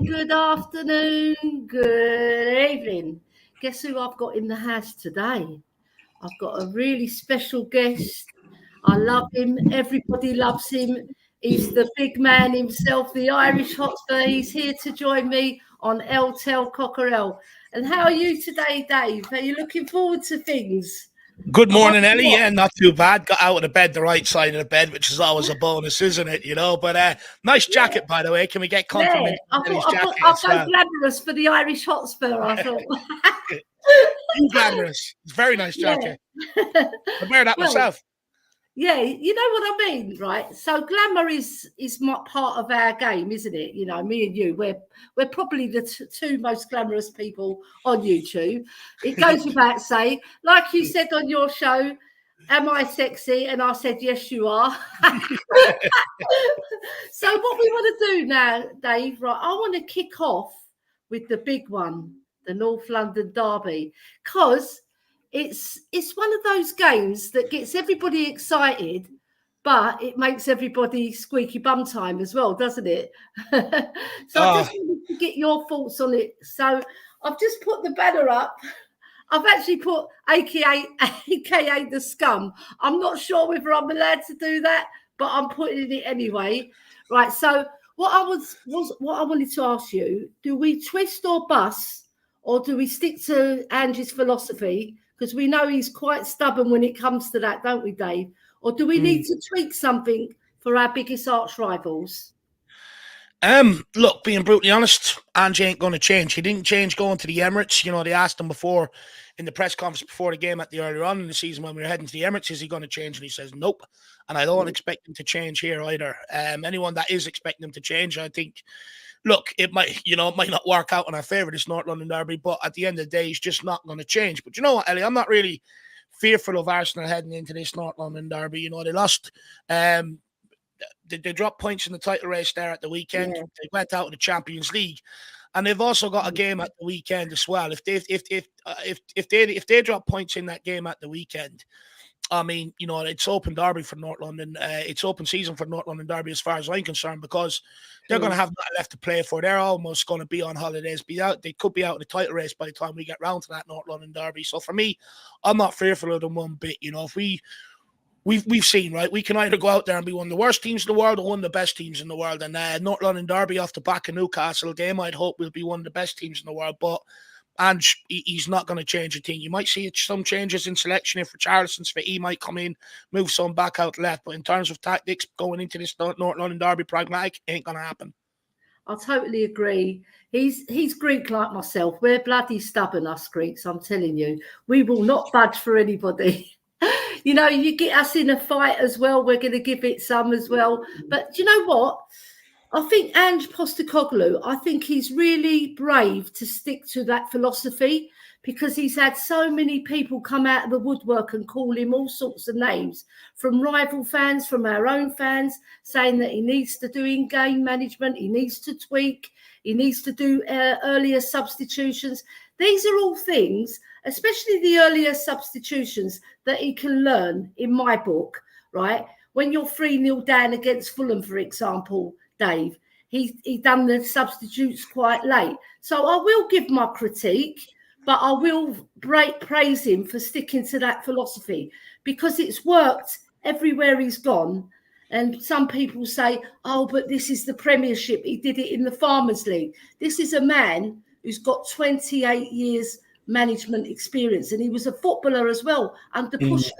morning, good afternoon, good evening. Guess who I've got in the house today? I've got a really special guest. I love him. Everybody loves him. He's the big man himself, the Irish Hotspur. He's here to join me on El Tel Cockerel. And how are you today, Dave? Are you looking forward to things? Good morning, Elly. Yeah, not too bad. Got out of the bed, the right side of the bed, which is always a bonus, isn't it? You know, but nice jacket, by the way. Can we get compliments on Elly's jacket I'll as go well? glamorous for the Irish Hotspur, I thought. Too glamorous. It's a very nice jacket. I wear that myself. Yeah, you know what I mean, right? So glamour is part of our game, isn't it? You know, me and you, we're probably the two most glamorous people on YouTube. It goes without saying. Like you said on your show, am I sexy? And I said, yes, you are. So what we want to do now, Dave, right, I want to kick off with the big one, the North London Derby, because it's one of those games that gets everybody excited, but it makes everybody squeaky bum time as well, doesn't it? So I just wanted to get your thoughts on it. So I've just put the banner up. I've actually put AKA the scum. I'm not sure whether I'm allowed to do that, but I'm putting it anyway. Right. So what I wanted to ask you, do we twist or bust, or do we stick to Angie's philosophy? Because we know he's quite stubborn when it comes to that, don't we, Dave? Or do we need to tweak something for our biggest arch rivals? Look, being brutally honest, Angie ain't going to change. He didn't change going to the Emirates. You know, they asked him before in the press conference before the game at the earlier on in the season when we were heading to the Emirates, is he going to change? And he says, nope. And I don't expect him to change here either. Anyone that is expecting him to change, I think, look, it might not work out in our favour, this North London Derby, but at the end of the day, he's just not going to change. But you know what, Elly, I'm not really fearful of Arsenal heading into this North London Derby. You know, they lost, they dropped points in the title race there at the weekend. Yeah. They went out of the Champions League, and they've also got a game at the weekend as well. If they drop points in that game at the weekend, I mean, you know, it's open derby for North London. It's open season for North London Derby as far as I'm concerned, because they're going to have nothing left to play for. They're almost going to be on holidays. They could be out in the title race by the time we get round to that North London Derby. So for me, I'm not fearful of them one bit. You know, if we've seen, right, we can either go out there and be one of the worst teams in the world or one of the best teams in the world. And North London Derby off the back of Newcastle game, I'd hope we'll be one of the best teams in the world. But and he's not going to change a thing. You might see some changes in selection. If Richarlison's fit, he might come in, move some back out left. But in terms of tactics, going into this North London Derby, pragmatic, ain't going to happen. I totally agree. He's Greek like myself. We're bloody stubborn, us Greeks, I'm telling you. We will not budge for anybody. You know, you get us in a fight as well, we're going to give it some as well. But do you know what? I think Ange Postecoglou, I think he's really brave to stick to that philosophy, because he's had so many people come out of the woodwork and call him all sorts of names, from rival fans, from our own fans, saying that he needs to do in-game management, he needs to tweak, he needs to do earlier substitutions. These are all things, especially the earlier substitutions, that he can learn in my book, right? When you're 3-0 down against Fulham, for example, Dave, he done the substitutes quite late. So I will give my critique, but I will praise him for sticking to that philosophy, because it's worked everywhere he's gone. And some people say, oh, but this is the Premiership. He did it in the Farmers League. This is a man who's got 28 years management experience, and he was a footballer as well under Pushkas.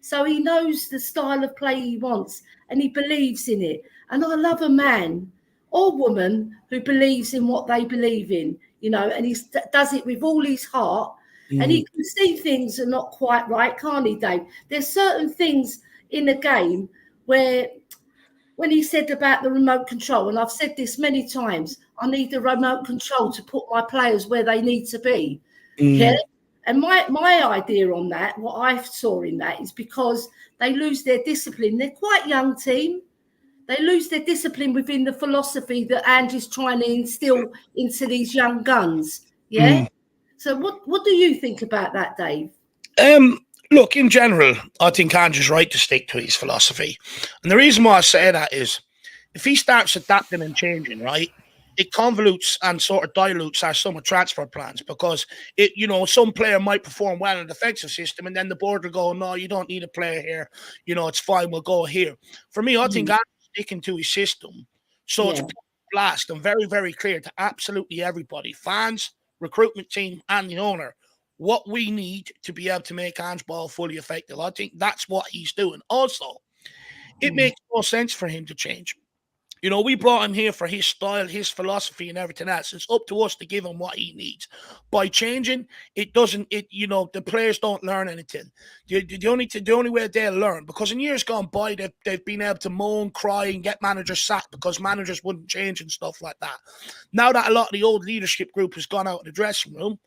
So he knows the style of play he wants, and he believes in it. And I love a man or woman who believes in what they believe in, you know, and he does it with all his heart. And he can see things are not quite right, can't he, Dave? There's certain things in the game where, when he said about the remote control, and I've said this many times, I need the remote control to put my players where they need to be. Yeah. And my idea on that, what I saw in that, is because they lose their discipline. They're quite a young team. They lose their discipline within the philosophy that Angie's trying to instill into these young guns. Yeah. So what do you think about that, Dave? Look, in general, I think Andrew's right to stick to his philosophy. And the reason why I say that is, if he starts adapting and changing, right, it convolutes and sort of dilutes our summer transfer plans because some player might perform well in the defensive system and then the board will go, no, you don't need a player here. It's fine. We'll go here. For me, I think I'm sticking to his system. So it's blast and very, very clear to absolutely everybody, fans, recruitment team, and the owner, what we need to be able to make Ange Ball fully effective. I think that's what he's doing. Also, it makes no sense for him to change. We brought him here for his style, his philosophy, and everything else. It's up to us to give him what he needs. By changing, the players don't learn anything. The only way they'll learn, because in years gone by, they've been able to moan, cry, and get managers sacked because managers wouldn't change and stuff like that. Now that a lot of the old leadership group has gone out of the dressing room,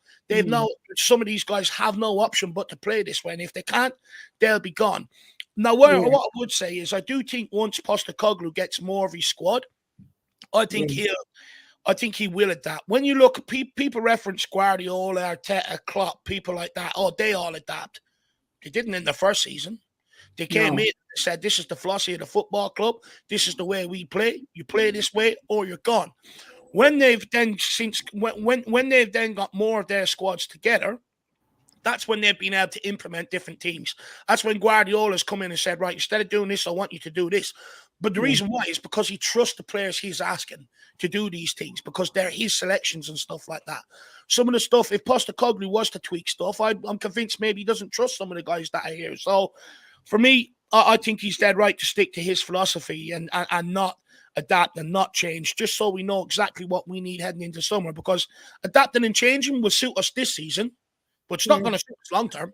some of these guys have no option but to play this way. And if they can't, they'll be gone. Now, what I would say is I do think once Postecoglou gets more of his squad, I think he will adapt. When you look at people reference Guardiola, Arteta, Klopp, people like that, they all adapt. They didn't in the first season. They came in and said, this is the philosophy of the football club. This is the way we play. You play this way or you're gone. When they've then when they've then got more of their squads together, that's when they've been able to implement different teams. That's when Guardiola's come in and said, right, instead of doing this, I want you to do this. But the reason why is because he trusts the players he's asking to do these things because they're his selections and stuff like that. Some of the stuff, if Postecoglou was to tweak stuff, I'm convinced maybe he doesn't trust some of the guys that are here. So for me, I think he's dead right to stick to his philosophy and not adapt and not change, just so we know exactly what we need heading into summer, because adapting and changing will suit us this season. But it's not going to suit us long term.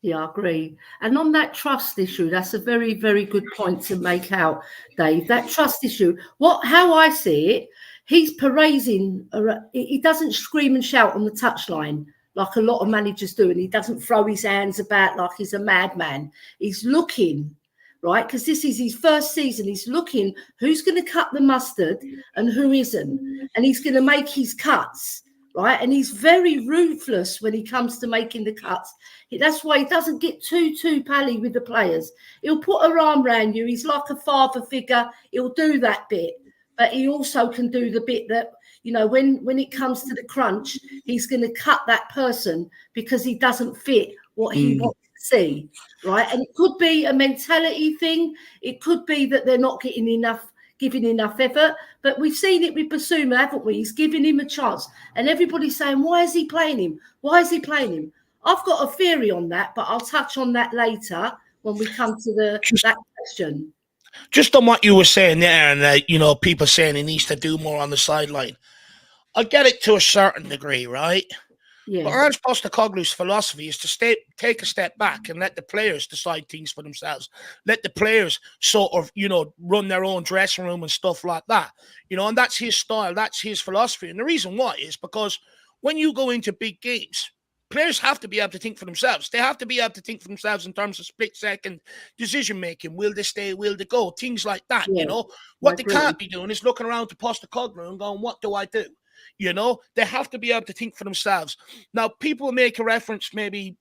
Yeah, I agree. And on that trust issue, that's a very, very good point to make out, Dave. That trust issue, how I see it, he's praising. He doesn't scream and shout on the touchline like a lot of managers do, and he doesn't throw his hands about like he's a madman. He's looking, right, because this is his first season. He's looking who's going to cut the mustard and who isn't, and he's going to make his cuts. Right, and he's very ruthless when he comes to making the cuts. That's why he doesn't get too pally with the players. He'll put an arm around you. He's like a father figure. He'll do that bit, but he also can do the bit that, when it comes to the crunch, he's going to cut that person because he doesn't fit what he wants to see. Right, and it could be a mentality thing. It could be that they're not giving enough effort, but we've seen it with Basuma, haven't we? He's giving him a chance, and everybody's saying, why is he playing him? Why is he playing him? I've got a theory on that, but I'll touch on that later when we come to that question. Just on what you were saying there, and people saying he needs to do more on the sideline. I get it to a certain degree, right? Yeah. But Ange Postecoglou's philosophy is to take a step back and let the players decide things for themselves. Let the players sort of, run their own dressing room and stuff like that. And that's his style. That's his philosophy. And the reason why is because when you go into big games, players have to be able to think for themselves. They have to be able to think for themselves in terms of split-second decision-making. Will they stay? Will they go? Things like that, What they can't be doing is looking around to Postecoglou and going, what do I do? They have to be able to think for themselves. Now, people make a reference, maybe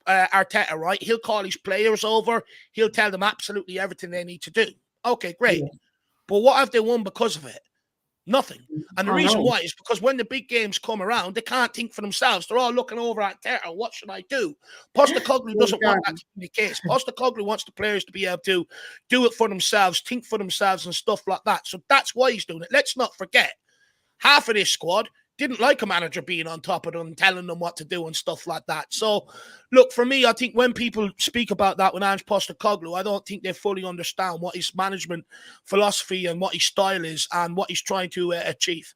Arteta, right? He'll call his players over. He'll tell them absolutely everything they need to do. Okay, great. Yeah. But what have they won because of it? Nothing. And the reason why is because when the big games come around, they can't think for themselves. They're all looking over at Arteta. What should I do? Postecoglou doesn't want that to be the case. Postecoglou wants the players to be able to do it for themselves, think for themselves and stuff like that. So that's why he's doing it. Let's not forget, half of this squad didn't like a manager being on top of them, telling them what to do and stuff like that. So, look, for me, I think when people speak about that with Ange Postecoglou, I don't think they fully understand what his management philosophy and what his style is and what he's trying to achieve.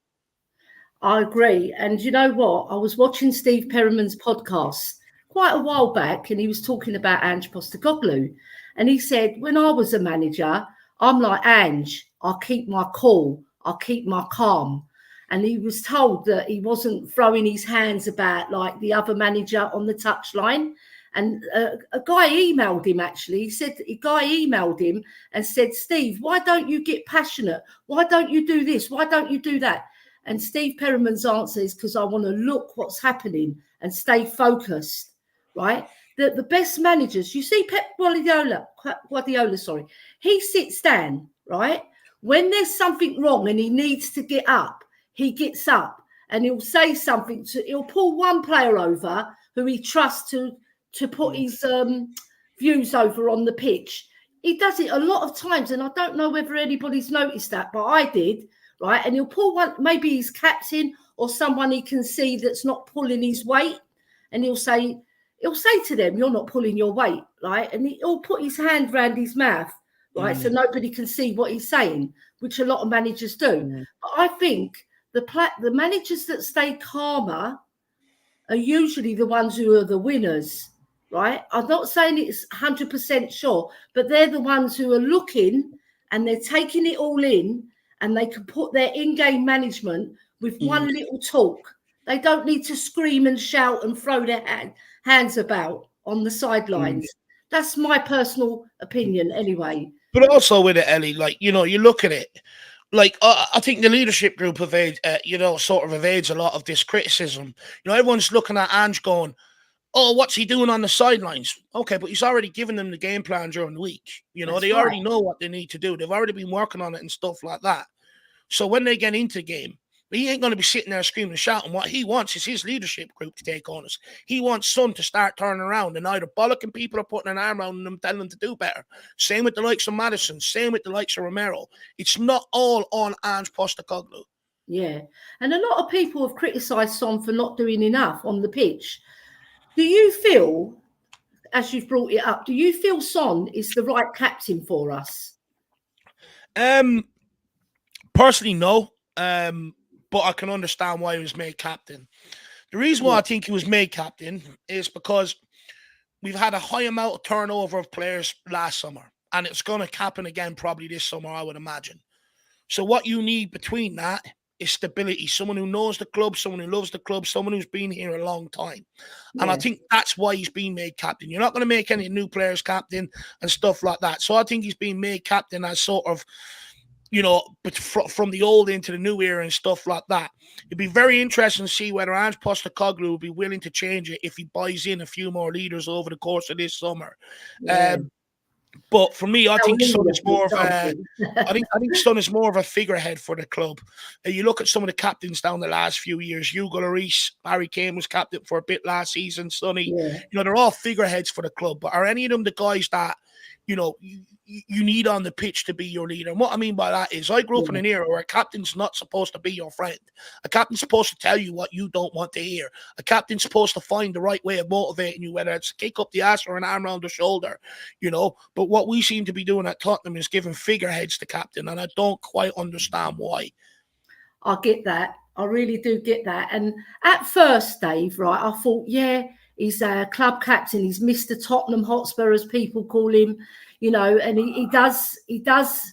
I agree. And you know what? I was watching Steve Perriman's podcast quite a while back, and he was talking about Ange Postecoglou. And he said, when I was a manager, I'm like, Ange, I'll keep my cool. I'll keep my calm. And he was told that he wasn't throwing his hands about like the other manager on the touchline. And a guy emailed him, actually. He said, a guy emailed him and said, Steve, why don't you get passionate? Why don't you do this? Why don't you do that? And Steve Perriman's answer is because I want to look what's happening and stay focused, right? The best managers, you see Pep Guardiola, he sits down, right? When there's something wrong and he needs to get up, he gets up and he'll say something. He'll pull one player over who he trusts to put his views over on the pitch. He does it a lot of times, and I don't know whether anybody's noticed that, but I did, right? And he'll pull one, maybe his captain or someone he can see that's not pulling his weight, and he'll say to them, "You're not pulling your weight," right? And he'll put his hand round his mouth, right, so nobody can see what he's saying, which a lot of managers do. But I think the managers that stay calmer are usually the ones who are the winners, right? I'm not saying it's 100% sure, but they're the ones who are looking and they're taking it all in, and they can put their in-game management with one little talk. They don't need to scream and shout and throw their hands about on the sidelines. That's my personal opinion anyway. But also with it, Elly, like, you look at it, like, I think the leadership group sort of evades a lot of this criticism. Everyone's looking at Ange going, "Oh, what's he doing on the sidelines?" Okay, but he's already given them the game plan during the week. They already know what they need to do. They've already been working on it and stuff like that. So when they get into the game, he ain't going to be sitting there screaming and shouting. What he wants is his leadership group to take on us. He wants Son to start turning around and either bollocking people or putting an arm around them, telling them to do better. Same with the likes of Maddison. Same with the likes of Romero. It's not all on Ange Postecoglou. Yeah. And a lot of people have criticised Son for not doing enough on the pitch. Do you feel, as you've brought it up, do you feel Son is the right captain for us? Personally, no. But I can understand why he was made captain. The reason why I think he was made captain is because we've had a high amount of turnover of players last summer, and it's going to happen again probably this summer, I would imagine. So what you need between that is stability. Someone who knows the club, someone who loves the club, someone who's been here a long time. And I think that's why he's being made captain. You're not going to make any new players captain and stuff like that. So I think he's being made captain as sort of, but from the old into the new era and stuff like that. It'd be very interesting to see whether Ange Postecoglou will be willing to change it if he buys in a few more leaders over the course of this summer. Yeah. But for me, I think Son is more of a. I think Son is more of a figurehead for the club. You look at some of the captains down the last few years. Hugo Lloris, Harry Kane was captain for a bit last season. Sonny, they're all figureheads for the club. But are any of them the guys that you need on the pitch to be your leader? And what I mean by that is, I grew up in an era where a captain's not supposed to be your friend. A captain's supposed to tell you what you don't want to hear. A captain's supposed to find the right way of motivating you, whether it's a kick up the ass or an arm around the shoulder, But what we seem to be doing at Tottenham is giving figureheads to captain, and I don't quite understand why. I get that. I really do get that. And at first, Dave, right, I thought, he's a club captain. He's Mr. Tottenham Hotspur, as people call him, and he does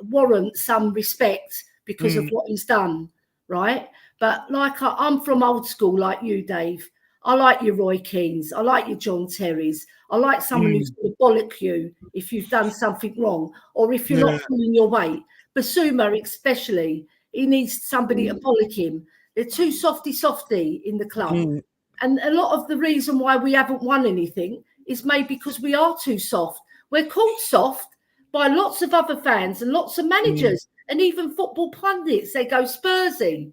warrant some respect because of what he's done, right? But like I'm from old school, like you, Dave. I like your Roy Keanes. I like your John Terrys. I like someone who's going to bollock you if you've done something wrong or if you're not pulling your weight. Basuma especially, he needs somebody to bollock him. They're too softy in the club. And a lot of the reason why we haven't won anything is maybe because we are too soft. We're called soft by lots of other fans and lots of managers and even football pundits. They go Spursy.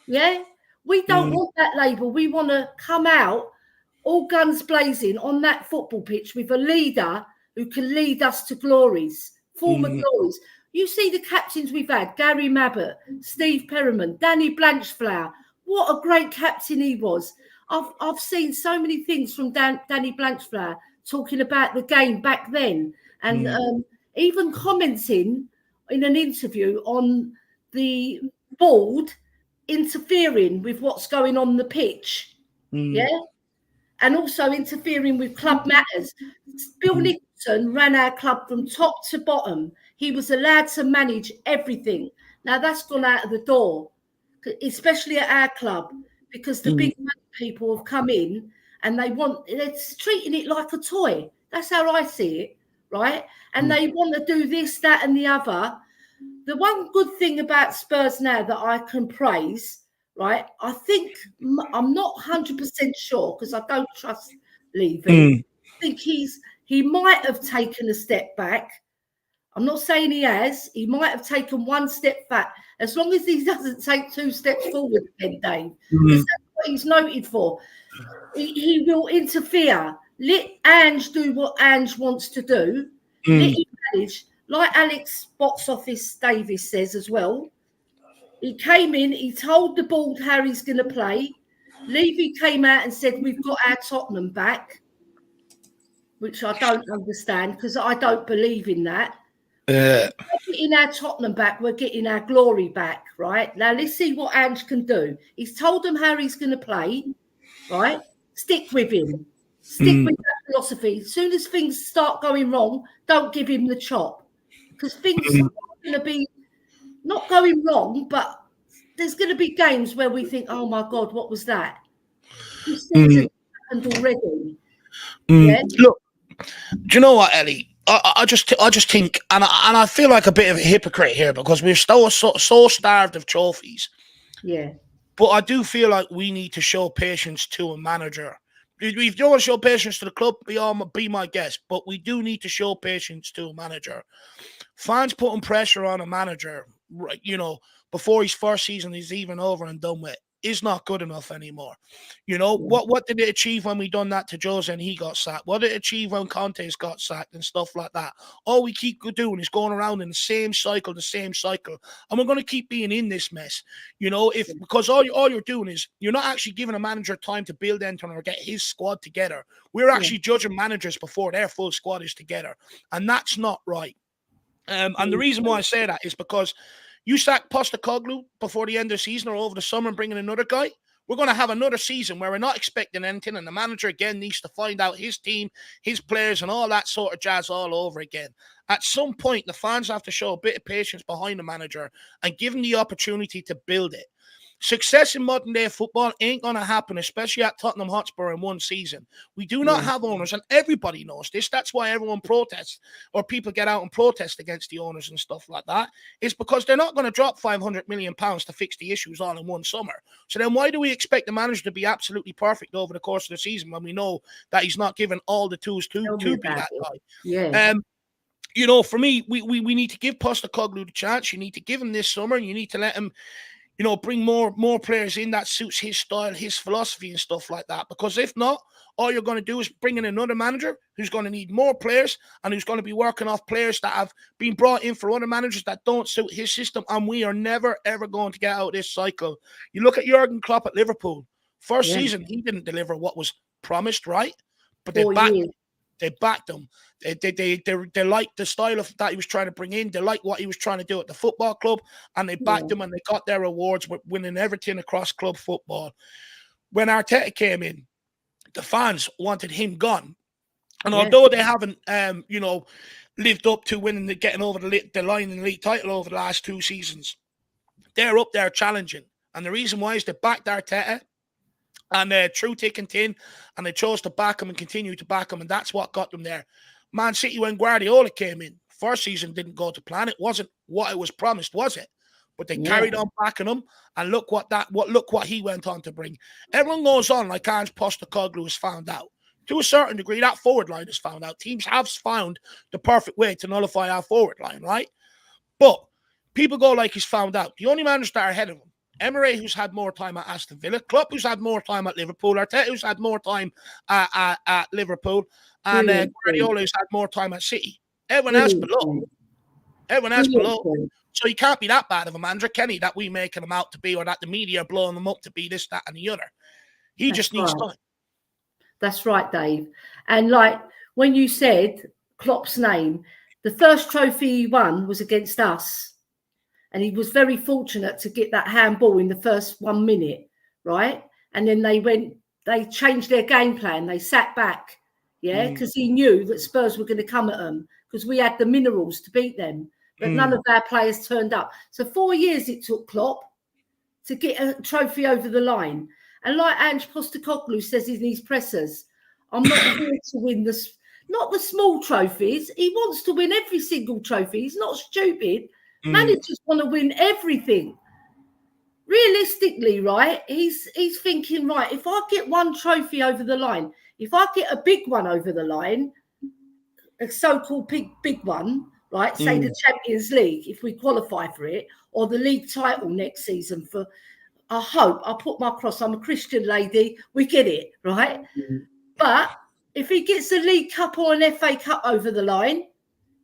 Yeah? We don't want that label. We want to come out all guns blazing on that football pitch with a leader who can lead us to glories, former glories. You see the captains we've had, Gary Mabbott, Steve Perryman, Danny Blanchflower. What a great captain he was. I've seen so many things from Danny Blanchflower talking about the game back then, and even commenting in an interview on the board interfering with what's going on the pitch, and also interfering with club matters. Bill Nicholson ran our club from top to bottom. He was allowed to manage everything. Now that's gone out of the door, especially at our club, because the big people have come in and they're treating it like a toy. That's how I see it, right? And they want to do this, that, and the other. The one good thing about Spurs now that I can praise, right? I think I'm not 100% sure because I don't trust Levy. I think he might have taken a step back, I'm not saying he has. He might have taken one step back. As long as he doesn't take 2 steps forward again, Dave, because that's what he's noted for. He will interfere. Let Ange do what Ange wants to do. Let him manage. Like Alex Box Office Davis says as well. He came in, he told the board how he's going to play. Levy came out and said, we've got our Tottenham back, which I don't understand because I don't believe in that. We're getting our Tottenham back, we're getting our glory back, right? Now, let's see what Ange can do. He's told them how he's going to play, right? Stick with him. Stick with that philosophy. As soon as things start going wrong, don't give him the chop because things are going to be not going wrong, but there's going to be games where we think, oh, my God, what was that? These things have happened already. Yeah? Look, do you know what, Elly? I just think, and I feel like a bit of a hypocrite here because we're so starved of trophies. Yeah. But I do feel like we need to show patience to a manager. If you want to show patience to the club, be my guest. But we do need to show patience to a manager. Fans putting pressure on a manager, before his first season is even over and done with, is not good enough anymore. What did it achieve when we done that to Jose and he got sacked? What did it achieve when Conte's got sacked and stuff like that? All we keep doing is going around in the same cycle, and we're going to keep being in this mess. Because all you're doing is you're not actually giving a manager time to build into or get his squad together. We're actually judging managers before their full squad is together, and that's not right. And the reason why I say that is because you sack Postecoglou before the end of the season or over the summer and bring in another guy, we're going to have another season where we're not expecting anything, and the manager again needs to find out his team, his players, and all that sort of jazz all over again. At some point, the fans have to show a bit of patience behind the manager and give him the opportunity to build it. Success in modern day football ain't going to happen, especially at Tottenham Hotspur in one season. We do not have owners, and everybody knows this. That's why everyone protests, or people get out and protest against the owners and stuff like that. It's because they're not going to drop £500 million to fix the issues all in one summer. So then why do we expect the manager to be absolutely perfect over the course of the season when we know that he's not given all the tools to be that guy? Yeah. For me, we need to give Postecoglou the chance. You need to give him this summer, and you need to let him bring more players in that suits his style, his philosophy and stuff like that. Because if not, all you're going to do is bring in another manager who's going to need more players and who's going to be working off players that have been brought in for other managers that don't suit his system. And we are never, ever going to get out of this cycle. You look at Jurgen Klopp at Liverpool. First season, he didn't deliver what was promised, right? But they backed him. They liked the style of that he was trying to bring in. They liked what he was trying to do at the football club, and they backed him, and they got their rewards with winning everything across club football. When Arteta came in, the fans wanted him gone, and although they haven't, lived up to getting over the line in the league title over the last 2 seasons, they're up there challenging, and the reason why is they backed Arteta. And through thick and thin, and they chose to back him and continue to back him, and that's what got them there. Man City, when Guardiola came in, first season didn't go to plan. It wasn't what it was promised, was it? But they carried on backing him, and look what he went on to bring. Everyone goes on like Ange Postecoglou has found out. To a certain degree, that forward line has found out. Teams have found the perfect way to nullify our forward line, right? But people go like he's found out. The only managers that are ahead of him, Emery, who's had more time at Aston Villa, Klopp, who's had more time at Liverpool, Arteta, who's had more time at Liverpool, and Guardiola, who's had more time at City. Everyone else below. So he can't be that bad of a manager, can he, that we making him out to be, or that the media are blowing him up to be this, that, and the other. He just needs time. That's right, Dave. And like when you said Klopp's name, the first trophy he won was against us. And he was very fortunate to get that handball in the first 1 minute, right? And then they changed their game plan. They sat back, because he knew that Spurs were going to come at them because we had the minerals to beat them. But none of our players turned up. So 4 years it took Klopp to get a trophy over the line. And like Ange Postecoglou says in his pressers, I'm not here to win not the small trophies. He wants to win every single trophy. He's not stupid. Managers want to win everything. Realistically, right? He's thinking, right, if I get one trophy over the line, if I get a big one over the line, a so-called big one, right? Say the Champions League, if we qualify for it, or the league title next season for, I hope, I put my cross, I'm a Christian lady, we get it, right? But if he gets a League Cup or an FA Cup over the line,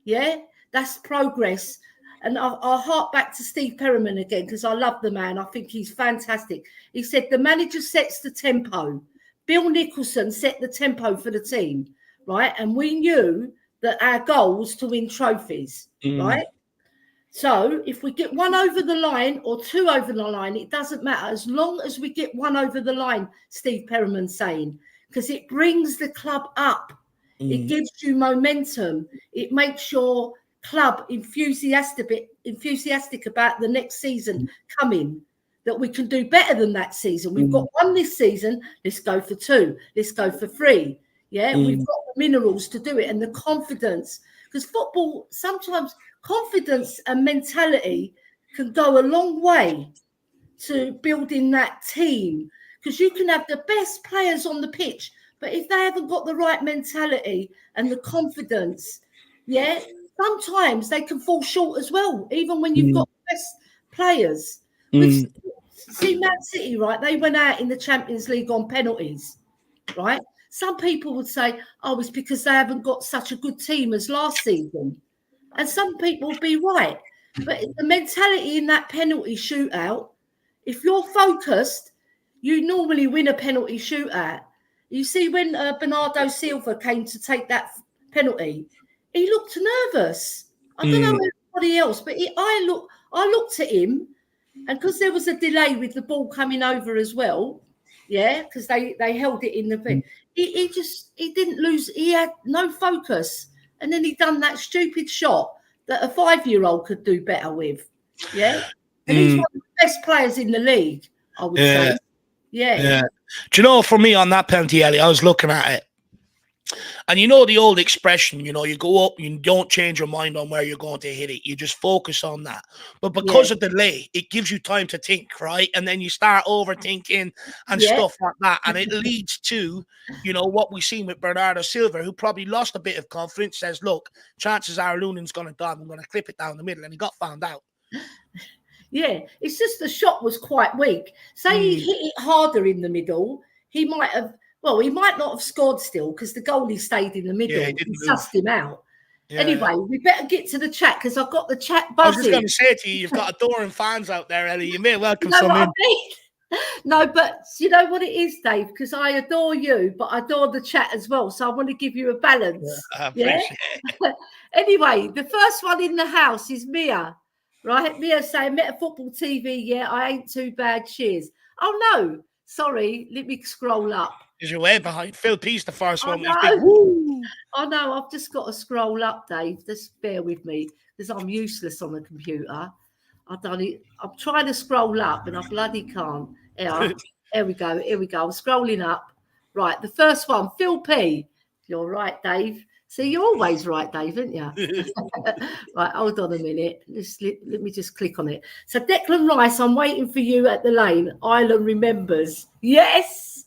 yeah, that's progress. And I'll hark back to Steve Perriman again, because I love the man. I think he's fantastic. He said the manager sets the tempo. Bill Nicholson set the tempo for the team, right? And we knew that our goal was to win trophies, right? So if we get one over the line or two over the line, it doesn't matter. As long as we get one over the line, Steve Perriman's saying, because it brings the club up. It gives you momentum. It makes your club enthusiastic about the next season coming, that we can do better than that season. We've got one this season. Let's go for two. Let's go for three. Yeah, we've got the minerals to do it and the confidence. Because football, sometimes confidence and mentality can go a long way to building that team. Because you can have the best players on the pitch, but if they haven't got the right mentality and the confidence, yeah, sometimes they can fall short as well, even when you've got the best players. We've seen Man City, right? They went out in the Champions League on penalties, right? Some people would say, oh, it's because they haven't got such a good team as last season. And some people would be right. But the mentality in that penalty shootout, if you're focused, you normally win a penalty shootout. You see, when Bernardo Silva came to take that penalty, he looked nervous. I don't know anybody else, but I looked at him, and because there was a delay with the ball coming over as well, yeah, because they held it in the thing. He didn't lose. He had no focus, and then he done that stupid shot that a 5-year-old could do better with. Yeah, and he's one of the best players in the league, I would say. Yeah. Do you know, for me on that penalty, Elly, I was looking at it. And you know the old expression, you know, you go up, you don't change your mind on where you're going to hit it. You just focus on that. But because of the delay, it gives you time to think, right? And then you start overthinking and stuff like that. And it leads to, you know, what we've seen with Bernardo Silva, who probably lost a bit of confidence, says, look, chances are Lunen's going to dive. I'm going to clip it down the middle. And he got found out. Yeah, it's just the shot was quite weak. Say he hit it harder in the middle, he might not have scored still because the goalie stayed in the middle. Yeah, he sussed him out. Yeah. Anyway, we better get to the chat because I've got the chat buzzing. I was just going to say to you, you've got adoring fans out there, Elly. You may welcome some in. No, but you know what it is, Dave? Because I adore you, but I adore the chat as well. So I want to give you a balance. I appreciate it. Anyway, the first one in the house is Mia. Right, Mia saying, Meta Football TV, yeah, I ain't too bad, cheers. Oh, no, sorry, let me scroll up. Because you're way behind. Phil P's the first one. I know, I've just got to scroll up, Dave. Just bear with me, because I'm useless on the computer. I'm trying to scroll up, and I bloody can't. Here we go, I'm scrolling up. Right, the first one, Phil P. You're right, Dave. See, you're always right, Dave, aren't you? Right, hold on a minute. Let me just click on it. So, Declan Rice, I'm waiting for you at the lane. Ireland remembers. Yes.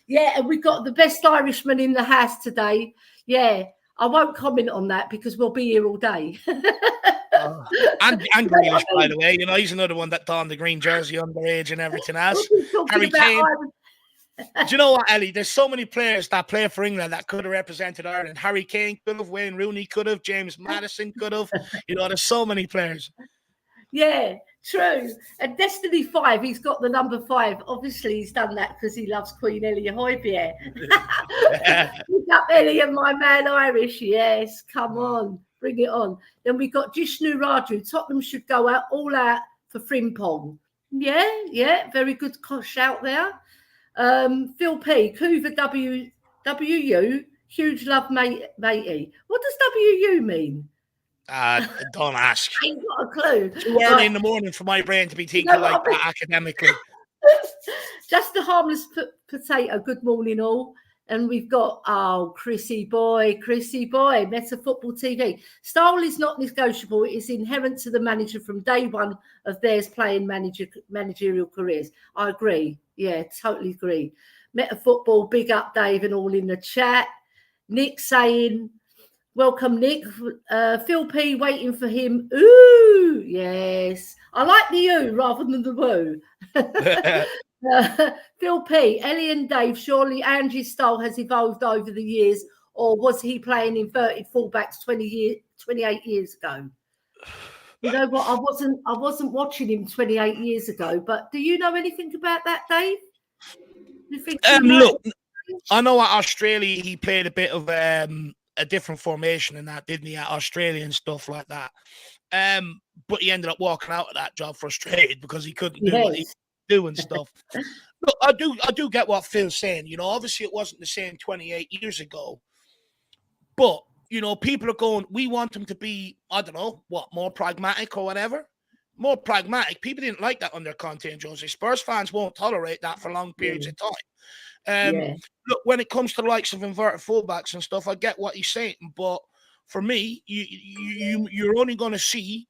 Yeah, and we've got the best Irishman in the house today. Yeah, I won't comment on that because we'll be here all day. And Grealish, by the way. You know, he's another one that donned the green jersey underage and everything else. Harry Kane. Do you know what, Elly? There's so many players that play for England that could have represented Ireland. Harry Kane could have, Wayne Rooney could have, James Maddison could have. You know, there's so many players. Yeah, true. And Destiny 5, he's got the number 5. Obviously, he's done that because he loves Queen Elly Hoybier. Look up Elly and my man Irish. Yes, come on, bring it on. Then we got Jishnu Raju. Tottenham should go all out for Frimpong. Yeah, very good shout there. Phil P, Coover WU, huge love, matey. What does WU mean? Don't ask. I ain't got a clue. Too early in the morning for my brain to be thinking like that academically. Just a harmless potato. Good morning, all. And we've got, Chrissy boy, Meta Football TV. Style is not negotiable. It is inherent to the manager from day one of theirs playing managerial careers. I agree. Yeah, totally agree. Meta Football, big up, Dave, and all in the chat. Nick saying, Welcome, Nick. Phil P waiting for him. Ooh, yes. I like the ooh rather than the woo. Phil P, Elly and Dave, surely Angie's style has evolved over the years, or was he playing inverted fullbacks 28 years ago? You know what? I wasn't watching him 28 years ago, but do you know anything about that, Dave? You think look, I know at Australia he played a bit of a different formation and that, didn't he? At Australia and stuff like that. But he ended up walking out of that job frustrated because he couldn't do what he was doing stuff. Look, I do get what Phil's saying. You know, obviously it wasn't the same 28 years ago, but you know, people are going, we want him to be, I don't know, what, more pragmatic or whatever. More pragmatic. People didn't like that under Conte and Jose. Spurs fans won't tolerate that for long periods of time. Look, when it comes to the likes of inverted fullbacks and stuff, I get what he's saying, but for me, you're only going to see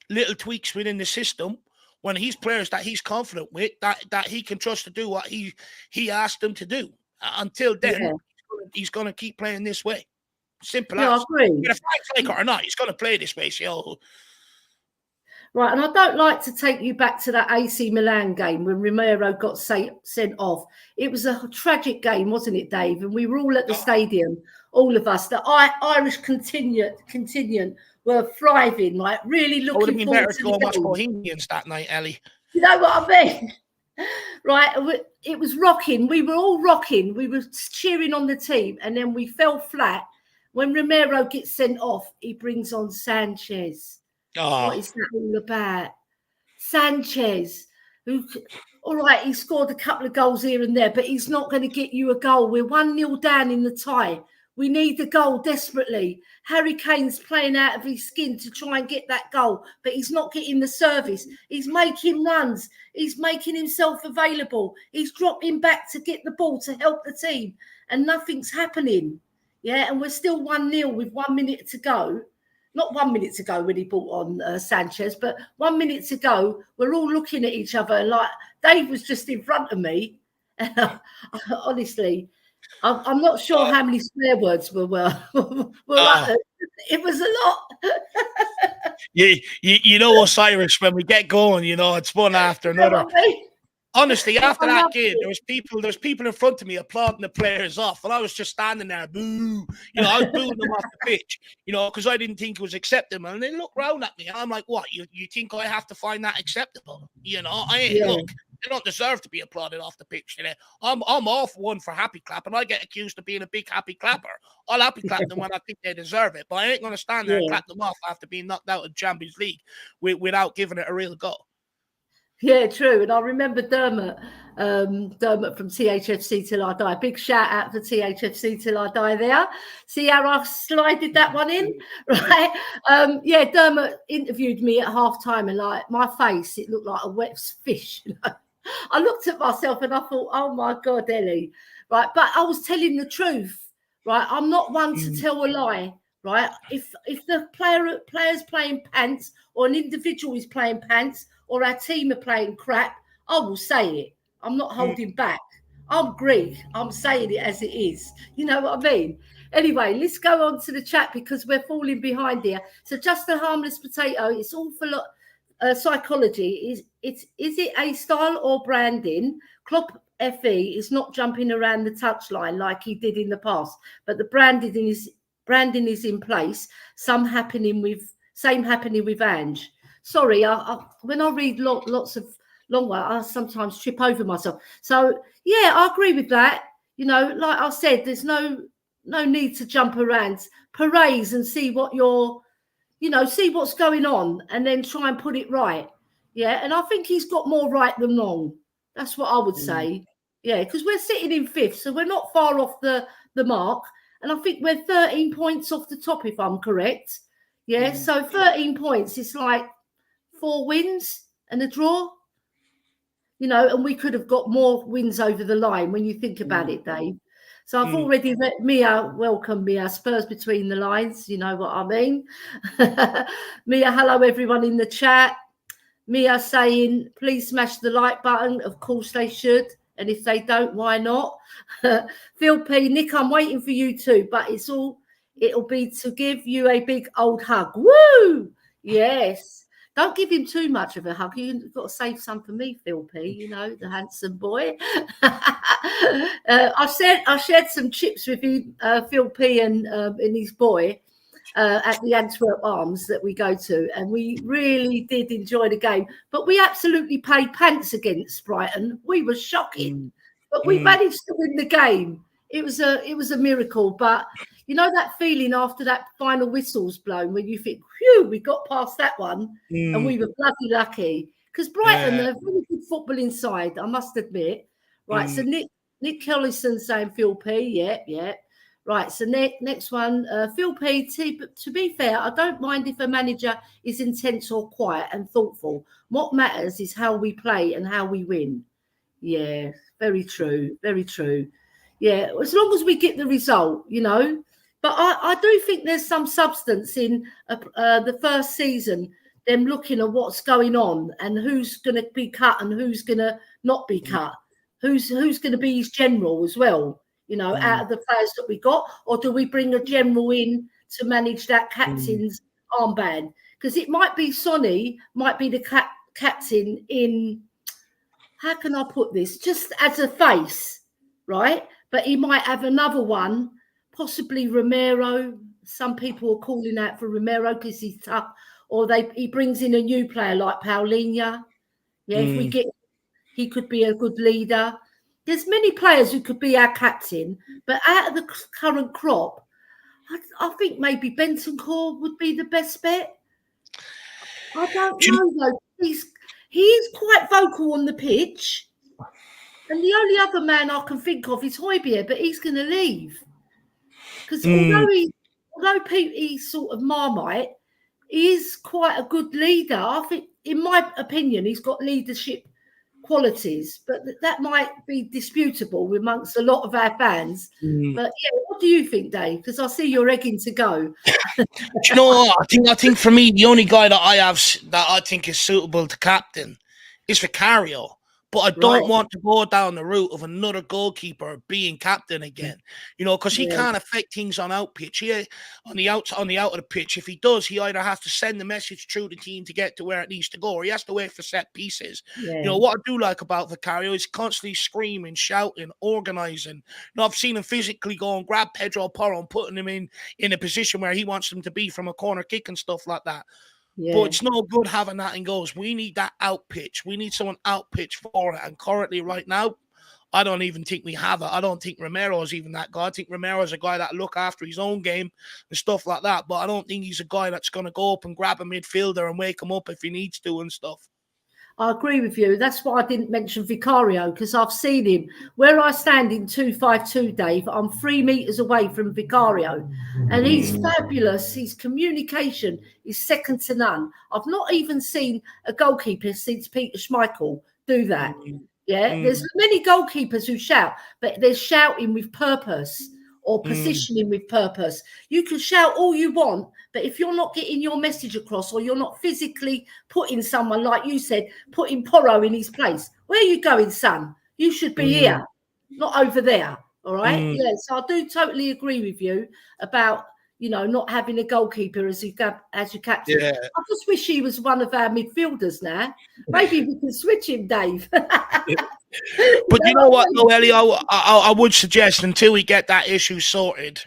little tweaks within the system when he's players that he's confident with, that he can trust to do what he asked them to do. Until then, he's going to keep playing this way. Simple as. I agree. If I like it or not, he's going to play this way. So. Right, and I don't like to take you back to that AC Milan game when Romero got sent off. It was a tragic game, wasn't it, Dave? And we were all at the stadium, all of us. The Irish contingent were thriving, like really looking forward to the game. It would have been better to go and watch Bohemians that night, Elly. You know what I mean? Right, it was rocking. We were all rocking. We were cheering on the team, and then we fell flat. When Romero gets sent off, he brings on Sanchez. Oh. What is that all about? Sanchez, who, all right, he scored a couple of goals here and there, but he's not going to get you a goal. We're 1-0 down in the tie. We need the goal desperately. Harry Kane's playing out of his skin to try and get that goal, but he's not getting the service. He's making runs. He's making himself available. He's dropping back to get the ball to help the team, and nothing's happening. Yeah, and we're still 1-0 with 1 minute to go. Not 1 minute to go when he brought on Sanchez, but 1 minute to go. We're all looking at each other like Dave was just in front of me. Honestly, I'm not sure how many swear words were uttered. It was a lot. you know us Irish, when we get going, you know, it's one after another. Honestly, after that game, there's people in front of me applauding the players off, and I was just standing there, boo. You know, I was booing them off the pitch, you know, because I didn't think it was acceptable. And they look round at me, and I'm like, what? You think I have to find that acceptable? You know, I ain't. Look, they don't deserve to be applauded off the pitch today. I'm all for one for happy clap, and I get accused of being a big happy clapper. I'll happy clap them when I think they deserve it, but I ain't going to stand there and clap them off after being knocked out of Champions League without giving it a real go. Yeah, true. And I remember Dermot from THFC Till I Die. Big shout out for THFC Till I Die there. See how I slided that one in? Right. Dermot interviewed me at half time, and like my face, it looked like a wet fish. You know? I looked at myself and I thought, oh my God, Elly. Right. But I was telling the truth. Right. I'm not one to tell a lie. Right. If the player's playing pants, or an individual is playing pants, or our team are playing crap, I will say it. I'm not holding back. I'm Greek. I'm saying it as it is. You know what I mean? Anyway, let's go on to the chat because we're falling behind here. So just a harmless potato. It's all for psychology. Is it a style or branding? Klopp FE is not jumping around the touchline like he did in the past, but the branding is in place. Same happening with Ange. Sorry, when I read lots of long way, I sometimes trip over myself. So yeah, I agree with that. You know, like I said, there's no need to jump around, parades and see what see what's going on, and then try and put it right. Yeah, and I think he's got more right than wrong. That's what I would say. Yeah, because we're sitting in fifth, so we're not far off the mark, and I think we're 13 points off the top, if I'm correct. Yeah, so 13 points. It's like 4 wins and a draw, you know, and we could have got more wins over the line when you think about it, Dave. So I've already met Mia, welcome Mia, Spurs between the lines, you know what I mean. Mia, hello everyone in the chat. Mia saying, please smash the like button. Of course they should. And if they don't, why not? Phil P, Nick, I'm waiting for you too, but it's all it'll be to give you a big old hug. Woo! Yes. Don't give him too much of a hug. You've got to save some for me, Phil P, you know, the handsome boy. I shared some chips with you, Phil P and his boy at the Antwerp Arms that we go to, and we really did enjoy the game. But we absolutely paid pants against Brighton. We were shocking, but we managed to win the game. It was a miracle. But you know that feeling after that final whistle's blown when you think, phew, we got past that one, and we were bloody lucky. Because Brighton are really good football inside, I must admit. Right, so Nick Collison saying Phil P, yeah. Right, so next one, Phil P. To be fair, I don't mind if a manager is intense or quiet and thoughtful. What matters is how we play and how we win. Yeah, very true, very true. Yeah, as long as we get the result, you know. But I do think there's some substance in the first season, them looking at what's going on and who's going to be cut and who's going to not be cut. Who's going to be his general as well, you know, out of the players that we got? Or do we bring a general in to manage that captain's armband? Because it might be Sonny, might be the captain in, how can I put this? Just as a face, right? But he might have another one, possibly Romero. Some people are calling out for Romero because he's tough. Or he brings in a new player like Paulinho. Yeah, if we get, he could be a good leader. There's many players who could be our captain, but out of the current crop, I think maybe Bentancur would be the best bet. I don't know though. He's quite vocal on the pitch, and the only other man I can think of is Højbjerg, but he's going to leave because although he's sort of Marmite, he is quite a good leader. I think, in my opinion, he's got leadership qualities, but that might be disputable amongst a lot of our fans. But yeah, what do you think, Dave? Because I see you're egging to go. Do you know what? I think for me, the only guy that I think is suitable to captain is Vicario. But I don't want to go down the route of another goalkeeper being captain again, you know, because he can't affect things on out pitch. On the out of the pitch, if he does, he either has to send the message through the team to get to where it needs to go, or he has to wait for set pieces. You know, what I do like about Vicario is constantly screaming, shouting, organising. You know, I've seen him physically go and grab Pedro Porro and putting him in a position where he wants him to be from a corner kick and stuff like that. Yeah. But it's no good having that in goals. We need that out pitch. We need someone out pitch for it. And currently, right now, I don't even think we have it. I don't think Romero is even that guy. I think Romero is a guy that look after his own game and stuff like that. But I don't think he's a guy that's going to go up and grab a midfielder and wake him up if he needs to and stuff. I agree with you. That's why I didn't mention Vicario, because I've seen him. Where I stand in 2-5-2, Dave, I'm 3 meters away from Vicario. And he's fabulous. His communication is second to none. I've not even seen a goalkeeper since Peter Schmeichel do that. Yeah, there's many goalkeepers who shout, but they're shouting with purpose or positioning with purpose. You can shout all you want, but if you're not getting your message across or you're not physically putting someone, like you said, putting Porro in his place, where are you going, son? You should be here, not over there. All right? Yeah, so I do totally agree with you about, you know, not having a goalkeeper as your captain. Yeah. I just wish he was one of our midfielders now. Maybe we can switch him, Dave. But you know what, though, Elly, I would suggest until we get that issue sorted,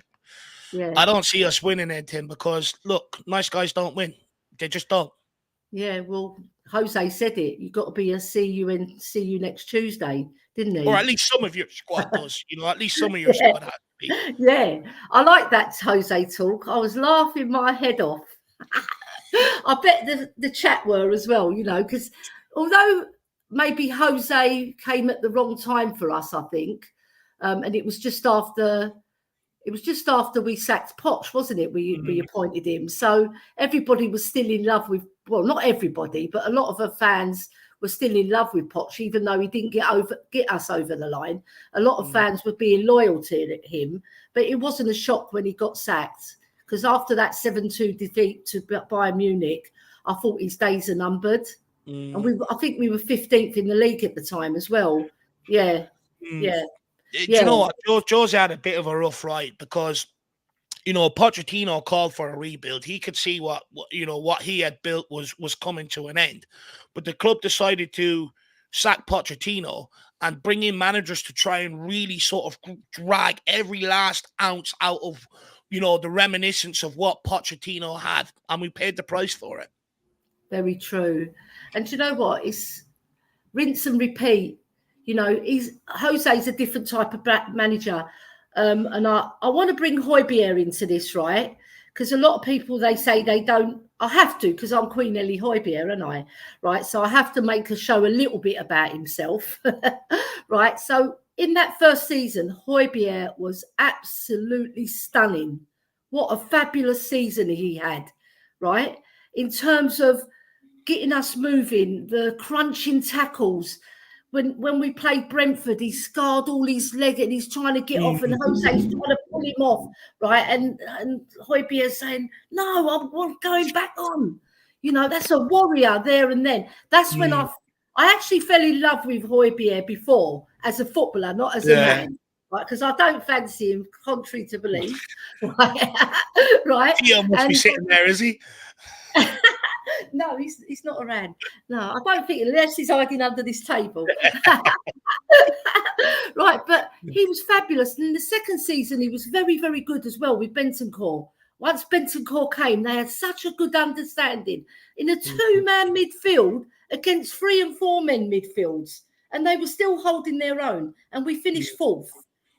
I don't see us winning anything because, look, nice guys don't win. They just don't. Yeah, well, Jose said it. You've got to be a see you next Tuesday, didn't he? Or at least some of your squad does. You know, at least some of your squad has to be. Yeah, I like that Jose talk. I was laughing my head off. I bet the chat were as well, you know, because although maybe Jose came at the wrong time for us, I think, and it was just after we sacked Poch, wasn't it? We appointed him, so everybody was still in love with. Well, not everybody, but a lot of the fans were still in love with Poch, even though he didn't get us over the line. A lot of fans were being loyal to him, but it wasn't a shock when he got sacked, because after that 7-2 defeat to Bayern Munich, I thought his days are numbered. And I think we were 15th in the league at the time as well. Yeah. Do you know what? Jose had a bit of a rough ride because Pochettino called for a rebuild. He could see what he had built was coming to an end, but the club decided to sack Pochettino and bring in managers to try and really sort of drag every last ounce out of the reminiscence of what Pochettino had, and we paid the price for it. Very true. And you know what? It's rinse and repeat. Jose's a different type of manager. And I want to bring Højbjerg into this, right? Because a lot of people, they say they don't. I have to, because I'm Queen Elly Højbjerg, and I, right? So I have to make a show a little bit about himself, right? So in that first season, Højbjerg was absolutely stunning. What a fabulous season he had, right? In terms of getting us moving, the crunching tackles. When we played Brentford, he scarred all his leg and he's trying to get off, and Jose's trying to pull him off, right? And Højbjerg saying, "No, I'm going back on." That's a warrior there and then. That's when I actually fell in love with Højbjerg before as a footballer, not as a man, right? Because I don't fancy him, contrary to belief, right? He must be sitting there, is he? No, he's not around. No, I don't think, unless he's hiding under this table. Right, but he was fabulous. And in the second season, he was very, very good as well with Bentancur. Once Bentancur came, they had such a good understanding in a two-man midfield against 3 and 4 men midfields. And they were still holding their own. And we finished 4th,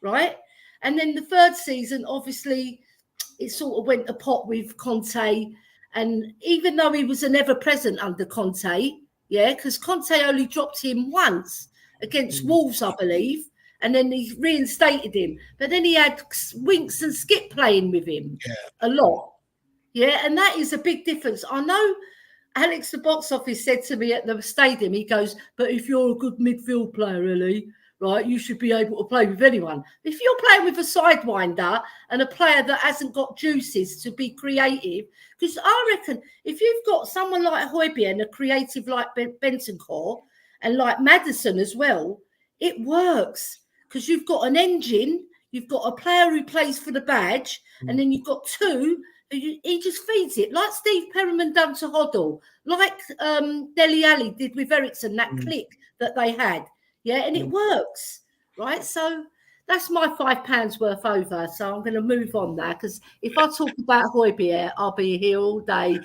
right? And then the third season, obviously, it sort of went a pot with Conte. And even though he was an ever-present under Conte, because Conte only dropped him once against Wolves, I believe, and then he reinstated him. But then he had Winks and Skip playing with him a lot. And that is a big difference. I know Alex, the box office, said to me at the stadium, he goes, "But if you're a good midfield player, Elly, right, you should be able to play with anyone. If you're playing with a sidewinder and a player that hasn't got juices to be creative," because I reckon if you've got someone like Højbjerg and a creative like Bentancur and like Maddison as well, it works because you've got an engine, you've got a player who plays for the badge, and then you've got two. He just feeds it, like Steve Perryman done to Hoddle, like Dele Alli did with Ericsson, that click that they had. And it works, right? So that's my £5 worth over. So I'm going to move on now, because if I talk about Højbjerg, I'll be here all day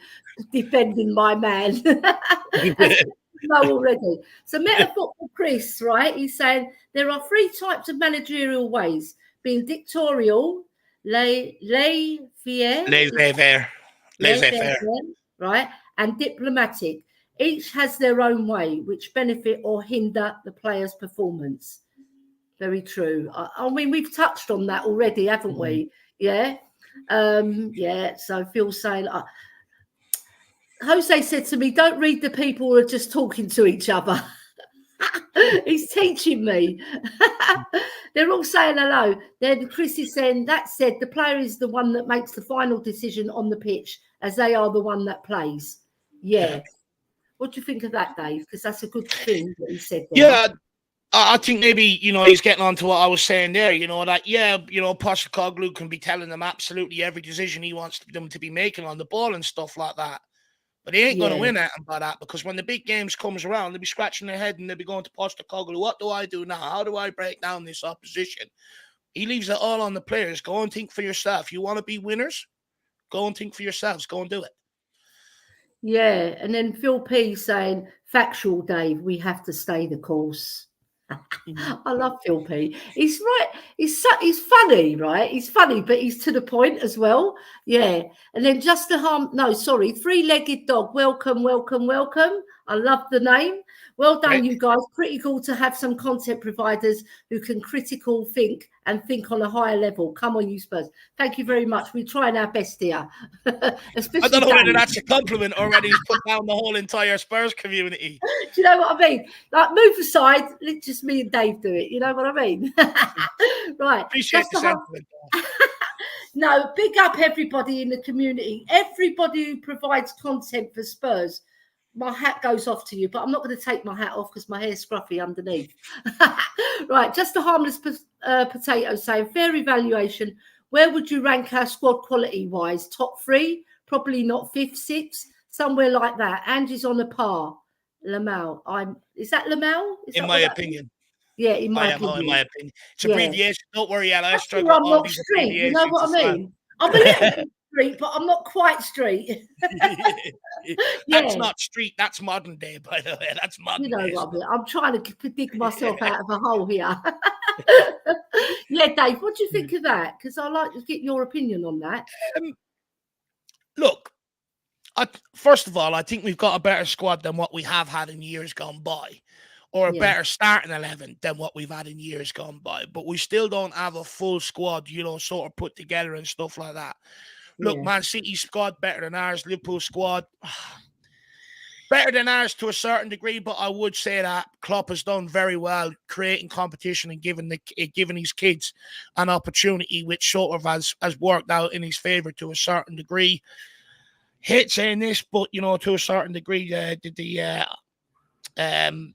defending my man. No, already. So Metafootball Chris, right? He's saying there are 3 types of managerial ways: being dictatorial, laissez-faire, right, and diplomatic. Each has their own way, which benefit or hinder the player's performance. Very true. I mean, we've touched on that already, haven't we? So Phil's saying, Jose said to me, "Don't read the people who are just talking to each other." He's teaching me. They're all saying hello. Then Chris is saying, "That said, the player is the one that makes the final decision on the pitch, as they are the one that plays." What do you think of that, Dave? Because that's a good thing that he said there. I think maybe, he's getting on to what I was saying there, that, Postecoglou can be telling them absolutely every decision he wants them to be making on the ball and stuff like that. But he ain't going to win at him by that, because when the big games comes around, they'll be scratching their head and they'll be going to Postecoglou, "What do I do now? How do I break down this opposition?" He leaves it all on the players. Go and think for yourself. You want to be winners? Go and think for yourselves. Go and do it. Yeah, and then Phil P saying, "Factual, Dave, we have to stay the course." I love Phil P. He's right. He's funny, right? He's funny, but he's to the point as well. Yeah. And then just Three-Legged Dog. Welcome, welcome, welcome. I love the name. Well done, you guys. Pretty cool to have some content providers who can critical think and think on a higher level. Come on, you Spurs. Thank you very much. We're trying our best here. I don't know whether that's a compliment or whether he's put down the whole entire Spurs community. Do you know what I mean? Like, move aside. Let just me and Dave do it. You know what I mean? Right. Appreciate the sentiment. No, big up everybody in the community. Everybody who provides content for Spurs. My hat goes off to you, but I'm not going to take my hat off because my hair's scruffy underneath. Right, just a harmless potato saying, "Fair evaluation where would you rank our squad quality-wise? Top 3? Probably not 5th, 6th, somewhere like that. Angie's on a par. Lamal. Is that Lamal? In my opinion. Yeah, in my In opinion. my opinion. It's Yeah. abbreviation. Don't worry, Ella. I That's struggle why with I'm all not these street. You know what I mean? I'm a little bit street, but I'm not quite street. That's not street. That's modern day, by the way. That's modern you know day. What I mean? I'm trying to dig myself out of a hole here. Yeah, Dave, what do you think of that? Because I like to get your opinion on that. Look, first of all, I think we've got a better squad than what we have had in years gone by, or a better starting 11 than what we've had in years gone by. But we still don't have a full squad, sort of put together and stuff like that. Look, Man City's squad better than ours. Liverpool squad better than ours to a certain degree, but I would say that Klopp has done very well creating competition and giving his kids an opportunity, which sort of has worked out in his favour to a certain degree. Hate saying this, but to a certain degree,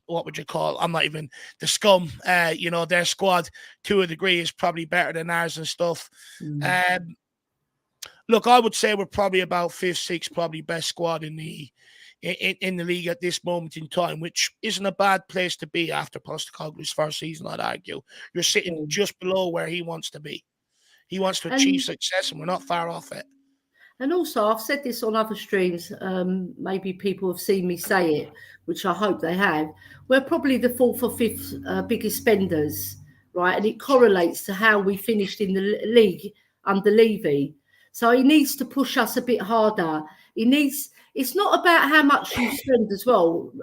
what would you call? I'm not even the scum. Their squad to a degree is probably better than ours and stuff. Look, I would say we're probably about 5th, 6th, probably best squad in the league at this moment in time, which isn't a bad place to be after Postecoglou's first season, I'd argue. You're sitting just below where he wants to be. He wants to achieve success, and we're not far off it. And also, I've said this on other streams, maybe people have seen me say it, which I hope they have. We're probably the 4th or 5th biggest spenders, right? And it correlates to how we finished in the league under Levy. So he needs to push us a bit harder. It's not about how much you spend as well.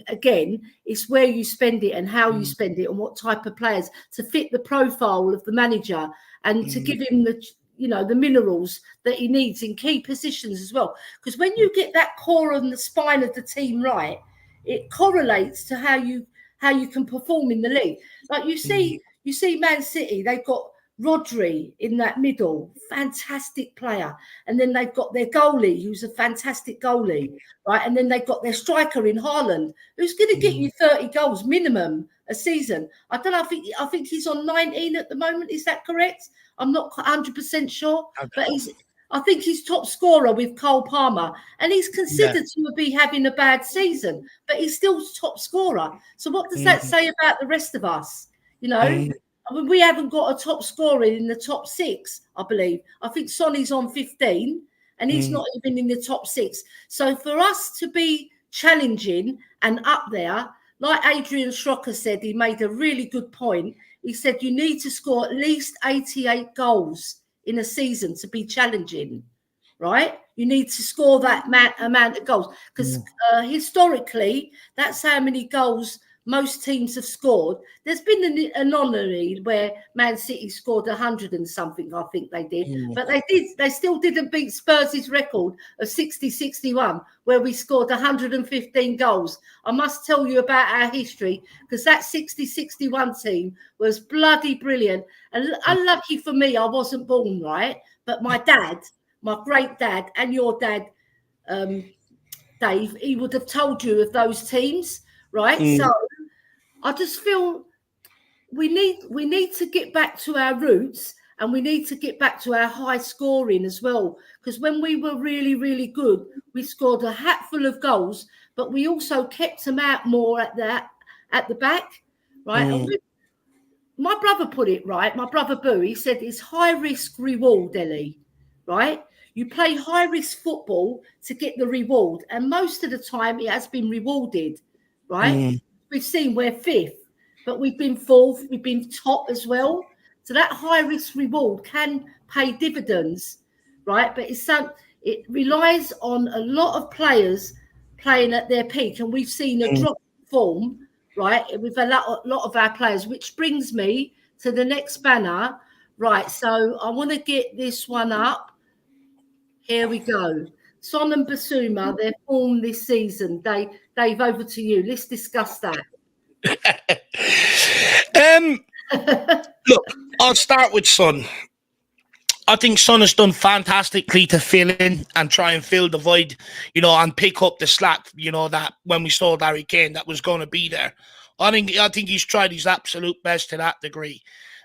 Again, it's where you spend it and how you spend it and what type of players to fit the profile of the manager and to give him the minerals that he needs in key positions as well. Because when you get that core and the spine of the team right, it correlates to how you can perform in the league. Like you see Man City, they've got Rodri in that middle, fantastic player. And then they've got their goalie, who's a fantastic goalie, right? And then they've got their striker in Haaland, who's going to get you 30 goals minimum a season. I don't know, I think he's on 19 at the moment. Is that correct? I'm not 100% sure, but I think he's top scorer with Cole Palmer, and he's considered to be having a bad season, but he's still top scorer. So what does that say about the rest of us? I mean, we haven't got a top scorer in the top 6, I believe. I think Sonny's on 15, and he's not even in the top 6. So for us to be challenging and up there, like Adrian Schrocker said, he made a really good point. He said you need to score at least 88 goals in a season to be challenging, right? You need to score that amount of goals because historically, that's how many goals most teams have scored. There's been an anomaly where Man City scored 100 and something, I think they did. But they still didn't beat Spurs' record of 60-61, where we scored 115 goals. I must tell you about our history, because that 60-61 team was bloody brilliant. And unlucky for me, I wasn't born, right? But my dad, my great dad, and your dad, Dave, he would have told you of those teams, right? So I just feel we need to get back to our roots, and we need to get back to our high scoring as well. Because when we were really, really good, we scored a hatful of goals, but we also kept them out more at the back, right? And my brother put it right. My brother Boo, he said it's high risk reward, Elly, right? You play high risk football to get the reward, and most of the time it has been rewarded, right? We've seen we're 5th, but we've been 4th, we've been top as well. So that high risk reward can pay dividends, right? But it relies on a lot of players playing at their peak, and we've seen a drop in form, right, with a lot of our players, which brings me to the next banner, right? So I want to get this one up. Here we go. Son and Basuma, their form this season. Dave, over to you. Let's discuss that. Look, I'll start with Son. I think Son has done fantastically to fill in and try and fill the void, and pick up the slack, that when we sold Harry Kane, that was going to be there. I think he's tried his absolute best to that degree.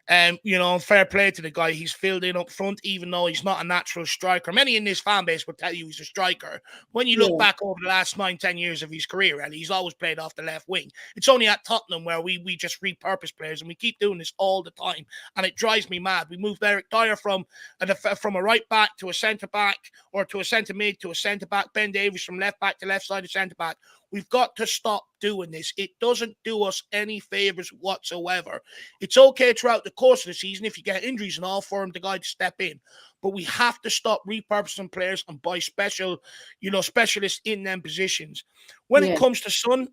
Fair play to the guy. He's filled in up front, even though he's not a natural striker. Many in this fan base will tell you he's a striker. When you look Yeah, back over the last 9, 10 years of his career, and he's always played off the left wing. It's only at Tottenham where we just repurpose players, and we keep doing this all the time, and it drives me mad. We moved Eric Dyer from a right back to a centre back, or to a centre mid to a centre back. Ben Davies from left back to left side of centre back. We've got to stop doing this. It doesn't do us any favours whatsoever. It's okay throughout the course of the season if you get injuries and all for him, the guy to step in. But we have to stop repurposing players and buy specialists in them positions. When it yeah, comes to Son,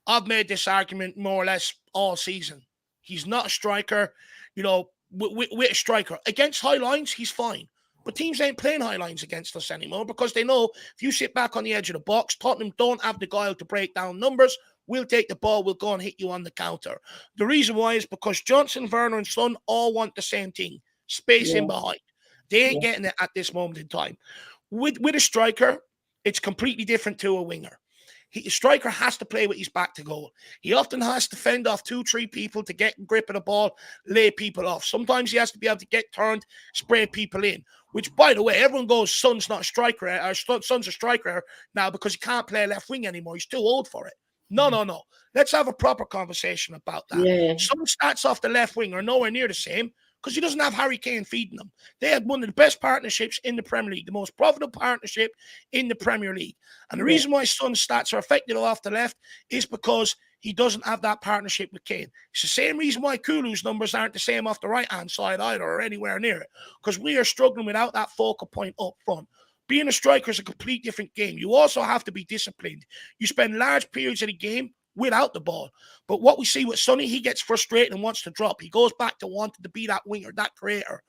I've made this argument more or less all season. He's not a striker. With a striker against high lines, he's fine. But teams ain't playing high lines against us anymore because they know if you sit back on the edge of the box, Tottenham don't have the guile to break down numbers. We'll take the ball. We'll go and hit you on the counter. The reason why is because Johnson, Werner, and Son all want the same thing: space in yeah, behind. They ain't yeah, getting it at this moment in time. With a striker, it's completely different to a winger. A striker has to play with his back to goal. He often has to fend off 2, 3 people to get grip of the ball, lay people off. Sometimes he has to be able to get turned, spray people in. Which, by the way, everyone goes, Son's not a striker, or Son's a striker now because he can't play left wing anymore. He's too old for it. No. Let's have a proper conversation about that. yeah, Some stats off the left wing are nowhere near the same because he doesn't have Harry Kane feeding them. They had one of the best partnerships in the Premier League, the most profitable partnership in the Premier League. And the yeah, reason why Son's stats are affected off the left is because he doesn't have that partnership with Kane. It's the same reason why Kulu's numbers aren't the same off the right-hand side either or anywhere near it, because we are struggling without that focal point up front. Being a striker is a complete different game. You also have to be disciplined. You spend large periods of the game without the ball. But what we see with Sonny, he gets frustrated and wants to drop. He goes back to wanting to be that winger, that creator.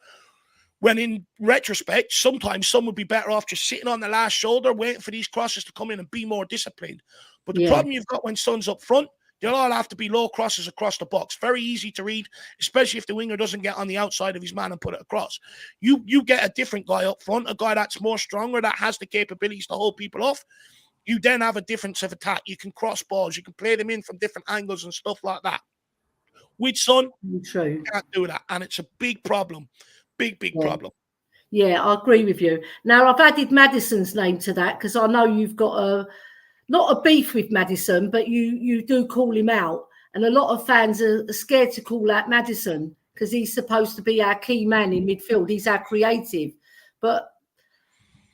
When in retrospect, sometimes some would be better off just sitting on the last shoulder, waiting for these crosses to come in and be more disciplined. But the yeah, problem you've got when Son's up front, they'll all have to be low crosses across the box. Very easy to read, especially if the winger doesn't get on the outside of his man and put it across. You get a different guy up front, a guy that's more stronger, that has the capabilities to hold people off. You then have a difference of attack. You can cross balls. You can play them in from different angles and stuff like that. With Son, true. can't do that. And it's a big problem. Big Yeah. problem. Yeah, I agree with you. Now, I've added Maddison's name to that because I know you've got not a beef with Maddison, but you do call him out. And a lot of fans are scared to call out Maddison because he's supposed to be our key man in midfield. He's our creative. But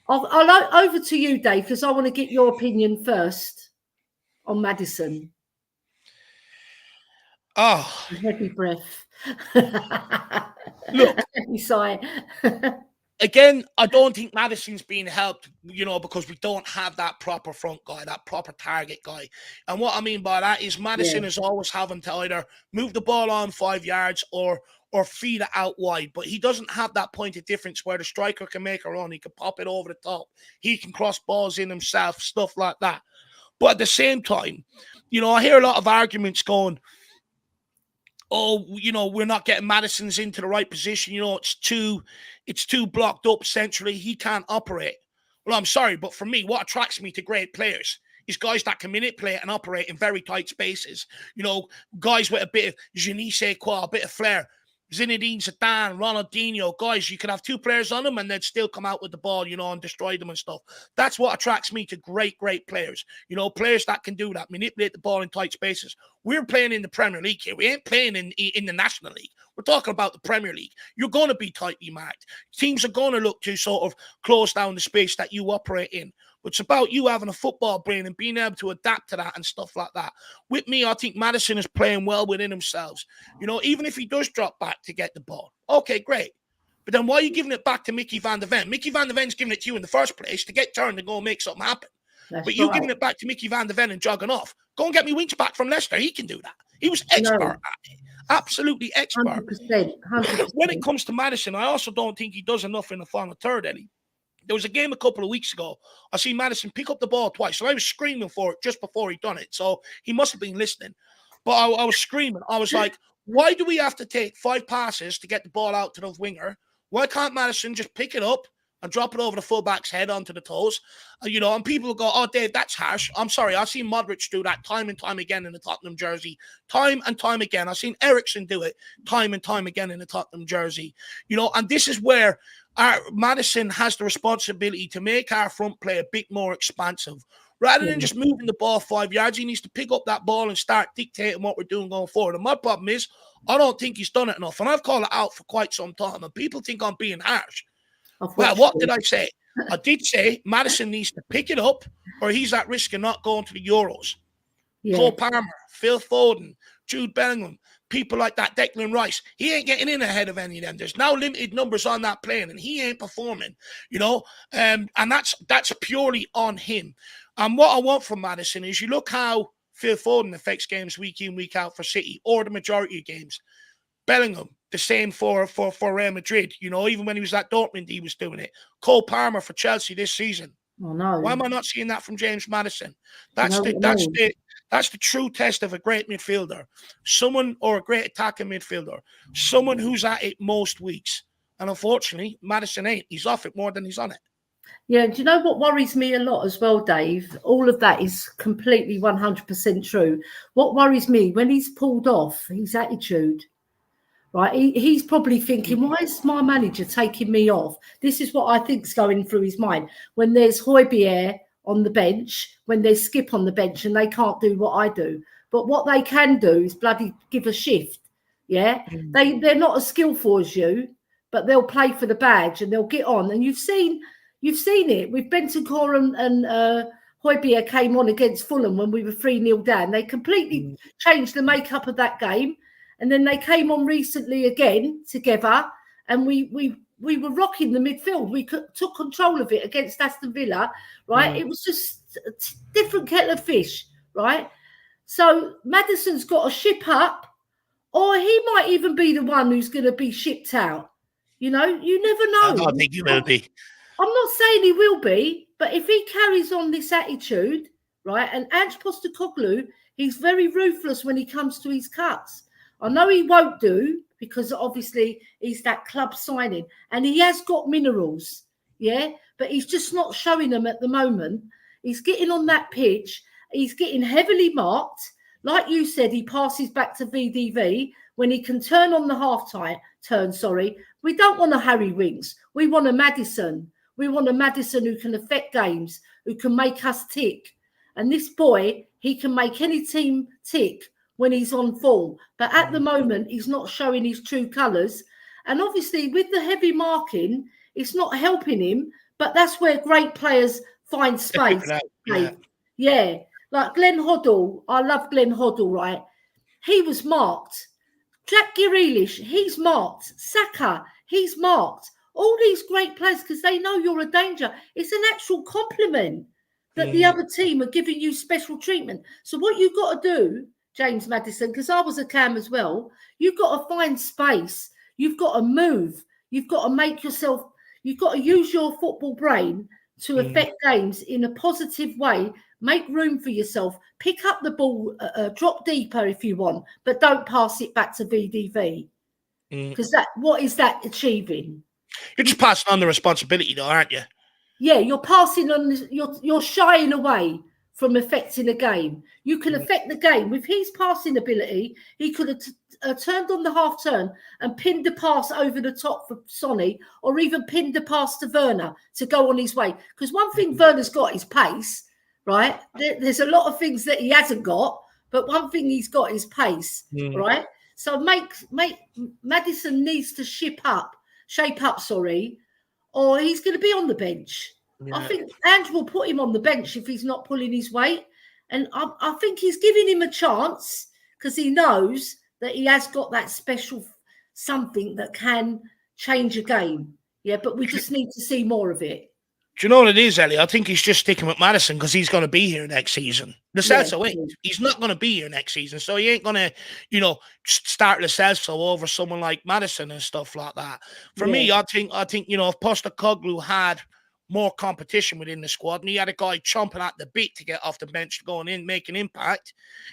I'll over to you, Dave, because I want to get your opinion first on Maddison. Oh, Heavy breath. look. Heavy sigh. Again, I don't think Maddison's being helped, because we don't have that proper front guy, that proper target guy. And what I mean by that is Maddison is always having to either move the ball on 5 yards or feed it out wide. But he doesn't have that point of difference where the striker can make a run. He can pop it over the top. He can cross balls in himself, stuff like that. But at the same time, I hear a lot of arguments going, oh, we're not getting Maddison's into the right position. It's too blocked up centrally. He can't operate. Well, I'm sorry, but for me, what attracts me to great players is guys that can manipulate and operate in very tight spaces. Guys with a bit of je ne sais quoi, a bit of flair. Zinedine Zidane, Ronaldinho, guys, you could have 2 players on them and they'd still come out with the ball, and destroy them and stuff. That's what attracts me to great players. Players that can do that, manipulate the ball in tight spaces. We're playing in the Premier League here. We ain't playing in the National League. We're talking about the Premier League. You're going to be tightly marked. Teams are going to look to sort of close down the space that you operate in. But it's about you having a football brain and being able to adapt to that and stuff like that. With me, I think Maddison is playing well within himself. Even if he does drop back to get the ball, okay, great. But then why are you giving it back to Mickey van der Ven? Mickey van der Ven's giving it to you in the first place to get turned and go and make something happen. But you giving it back to Mickey van der Ven and jogging off. Go and get me Winks back from Leicester. He can do that. He was expert at it. Absolutely expert. 100%. When it comes to Maddison, I also don't think he does enough in the final third, Elly. There was a game a couple of weeks ago. I see Maddison pick up the ball twice, and I was screaming for it just before he'd done it. So he must have been listening. But I was screaming. I was like, why do we have to take 5 passes to get the ball out to the winger? Why can't Maddison just pick it up, and drop it over the fullback's head onto the toes. And people will go, oh, Dave, that's harsh. I'm sorry. I've seen Modric do that time and time again in the Tottenham jersey. Time and time again. I've seen Eriksen do it time and time again in the Tottenham jersey. And this is where Maddison has the responsibility to make our front play a bit more expansive. Rather than just moving the ball 5 yards, he needs to pick up that ball and start dictating what we're doing going forward. And my problem is, I don't think he's done it enough. And I've called it out for quite some time. And people think I'm being harsh. Well, what did I say? I did say Maddison needs to pick it up or he's at risk of not going to the Euros. Yeah. Cole Palmer, Phil Foden, Jude Bellingham, people like that, Declan Rice. He ain't getting in ahead of any of them. There's now limited numbers on that plane and he ain't performing, and that's purely on him. And what I want from Maddison is you look how Phil Foden affects games week in, week out for City, or the majority of games. Bellingham, the same for Real Madrid. Even when he was at Dortmund, he was doing it. Cole Palmer for Chelsea this season. Oh, no. Why am I not seeing that from James Maddison? That's the true test of a great midfielder. Someone, or a great attacking midfielder. Someone who's at it most weeks. And unfortunately, Maddison ain't. He's off it more than he's on it. Yeah, do you know what worries me a lot as well, Dave? All of that is completely 100% true. What worries me, when he's pulled off his attitude, right? He's probably thinking, why is my manager taking me off? This is what I think's going through his mind. When there's Højbjerg on the bench, when there's Skip on the bench and they can't do what I do. But what they can do is bloody give a shift, yeah? They're not as skillful as you, but they'll play for the badge and they'll get on. And you've seen it with Bentancur and Højbjerg came on against Fulham when we were 3-0 down. They completely changed the makeup of that game. And then they came on recently again together and we were rocking the midfield. We took control of it against Aston Villa, right? It was just a different kettle of fish, right? So Maddison's got to ship up, or he might even be the one who's going to be shipped out. You never know. I don't think he will be. I'm not saying he will be, but if he carries on this attitude, right, and Ange Postecoglou, he's very ruthless when he comes to his cuts. I know he won't do, because obviously he's that club signing and he has got minerals, yeah, but he's just not showing them at the moment. He's getting on that pitch. He's getting heavily marked. Like you said, he passes back to VDV when he can turn on the half-turn. We don't want a Harry Winks. We want a Maddison. We want a Maddison who can affect games, who can make us tick. And this boy, he can make any team tick when he's on form. But at the moment, he's not showing his true colours. And obviously, with the heavy marking, it's not helping him. But that's where great players find space. Yeah. Like Glenn Hoddle. I love Glenn Hoddle, right? He was marked. Jack Grealish, he's marked. Saka, he's marked. All these great players, because they know you're a danger. It's an actual compliment that the other team are giving you special treatment. So what you've got to do, James Maddison, because I was a cam as well, you've got to find space. You've got to move. You've got to make yourself, you've got to use your football brain to affect games in a positive way. Make room for yourself. Pick up the ball, drop deeper if you want, but don't pass it back to VDV. Because what is that achieving? You're just passing on the responsibility, though, aren't you? Yeah, you're passing on. You're shying away from affecting a game. You can affect the game with his passing ability. He could have turned on the half turn and pinned a pass over the top for Sonny, or even pinned a pass to Werner to go on his way. Because one thing Werner's got is pace, right? There's a lot of things that he hasn't got, but one thing he's got is pace, right? So Maddison needs to shape up, or he's going to be on the bench. Yeah. I think Ange will put him on the bench if he's not pulling his weight. And I think he's giving him a chance because he knows that he has got that special something that can change a game. Yeah, but we just need to see more of it. Do you know what it is, Elly? I think he's just sticking with Maddison because he's going to be here next season. Lo Celso ain't. He's not going to be here next season, so he ain't going to, start Lo Celso over someone like Maddison and stuff like that. For me, I think if Postecoglou had more competition within the squad, and he had a guy chomping at the bit to get off the bench, going in, make an impact,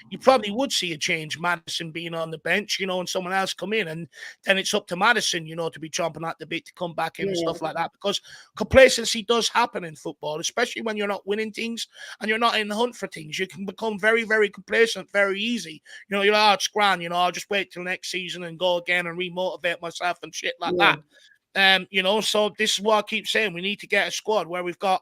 you probably would see a change. Maddison being on the bench, and someone else come in, and then it's up to Maddison, to be chomping at the bit to come back in and stuff like that. Because complacency does happen in football, especially when you're not winning things and you're not in the hunt for things. You can become very, very complacent very easy. You're like, oh, it's grand, I'll just wait till next season and go again and remotivate myself and shit like that. So this is what I keep saying. We need to get a squad where we've got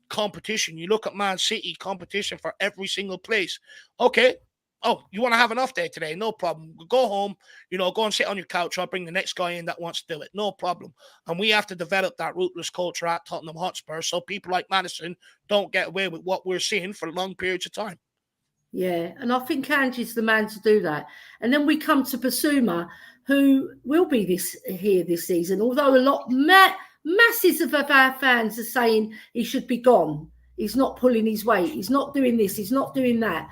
competition. You look at Man City, competition for every single place. Okay. Oh, you want to have an off day today? No problem. Go home, go and sit on your couch. I'll bring the next guy in that wants to do it. No problem. And we have to develop that ruthless culture at Tottenham Hotspur so people like Maddison don't get away with what we're seeing for long periods of time. Yeah, and I think Ange's the man to do that. And then we come to Basuma, who will be here this season, although a lot masses of our fans are saying he should be gone. He's not pulling his weight. He's not doing this. He's not doing that.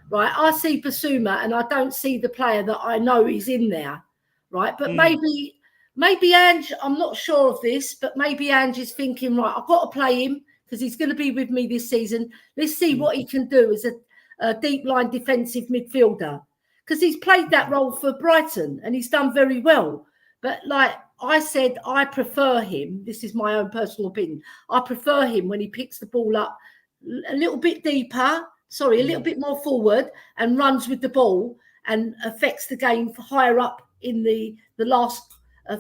Right? I see Basuma, and I don't see the player that I know is in there. Right? But maybe Ange, I'm not sure of this, but maybe Ange is thinking, right, I've got to play him because he's going to be with me this season. Let's see what he can do as a deep line defensive midfielder, because he's played that role for Brighton and he's done very well. But like I said, I prefer him. This is my own personal opinion. I prefer him when he picks the ball up a little bit deeper, a little bit more forward and runs with the ball and affects the game higher up in the last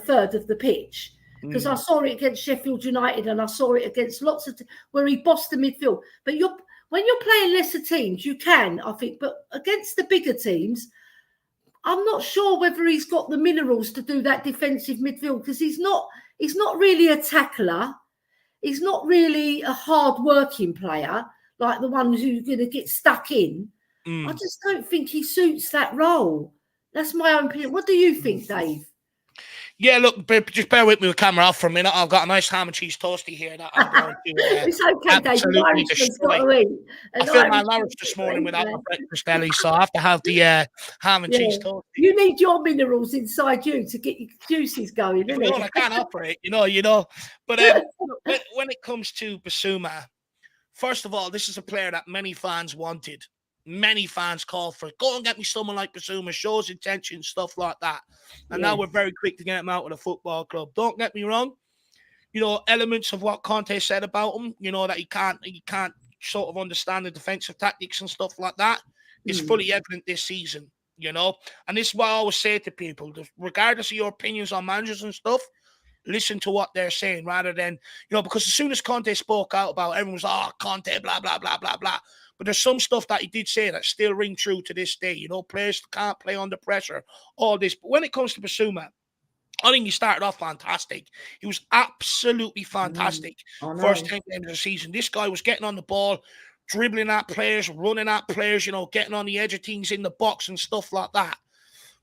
third of the pitch. Because I saw it against Sheffield United and I saw it against lots of where he bossed the midfield. But when you're playing lesser teams, you can, I think. But against the bigger teams, I'm not sure whether he's got the minerals to do that defensive midfield, because he's not really a tackler. He's not really a hard-working player like the ones who's going to get stuck in. I just don't think he suits that role. That's my own opinion. What do you think, Dave? Yeah, look, just bear with me with camera off for a minute. I've got a nice ham and cheese toasty here that I'm going to it's okay, absolutely Dave. destroy. I feel my larynx this morning without my breakfast, Elly, so I have to have the ham and cheese toasty. You need your minerals inside you to get your juices going, isn't it? I can't operate, But when it comes to Basuma, first of all, this is a player that many fans wanted. Many fans called for, go and get me someone like Basuma, shows intention, stuff like that. And now we're very quick to get him out of the football club. Don't get me wrong. Elements of what Conte said about him, that he can't sort of understand the defensive tactics and stuff like that is fully evident this season, And this is what I always say to people, regardless of your opinions on managers and stuff, listen to what they're saying rather than, because as soon as Conte spoke out about it, everyone was, Conte, blah, blah, blah, blah, blah. But there's some stuff that he did say that still ring true to this day. Players can't play under pressure, all this. But when it comes to Basuma, I think he started off fantastic. He was absolutely fantastic. First 10 games of the season. This guy was getting on the ball, dribbling at players, running at players, getting on the edge of things in the box and stuff like that.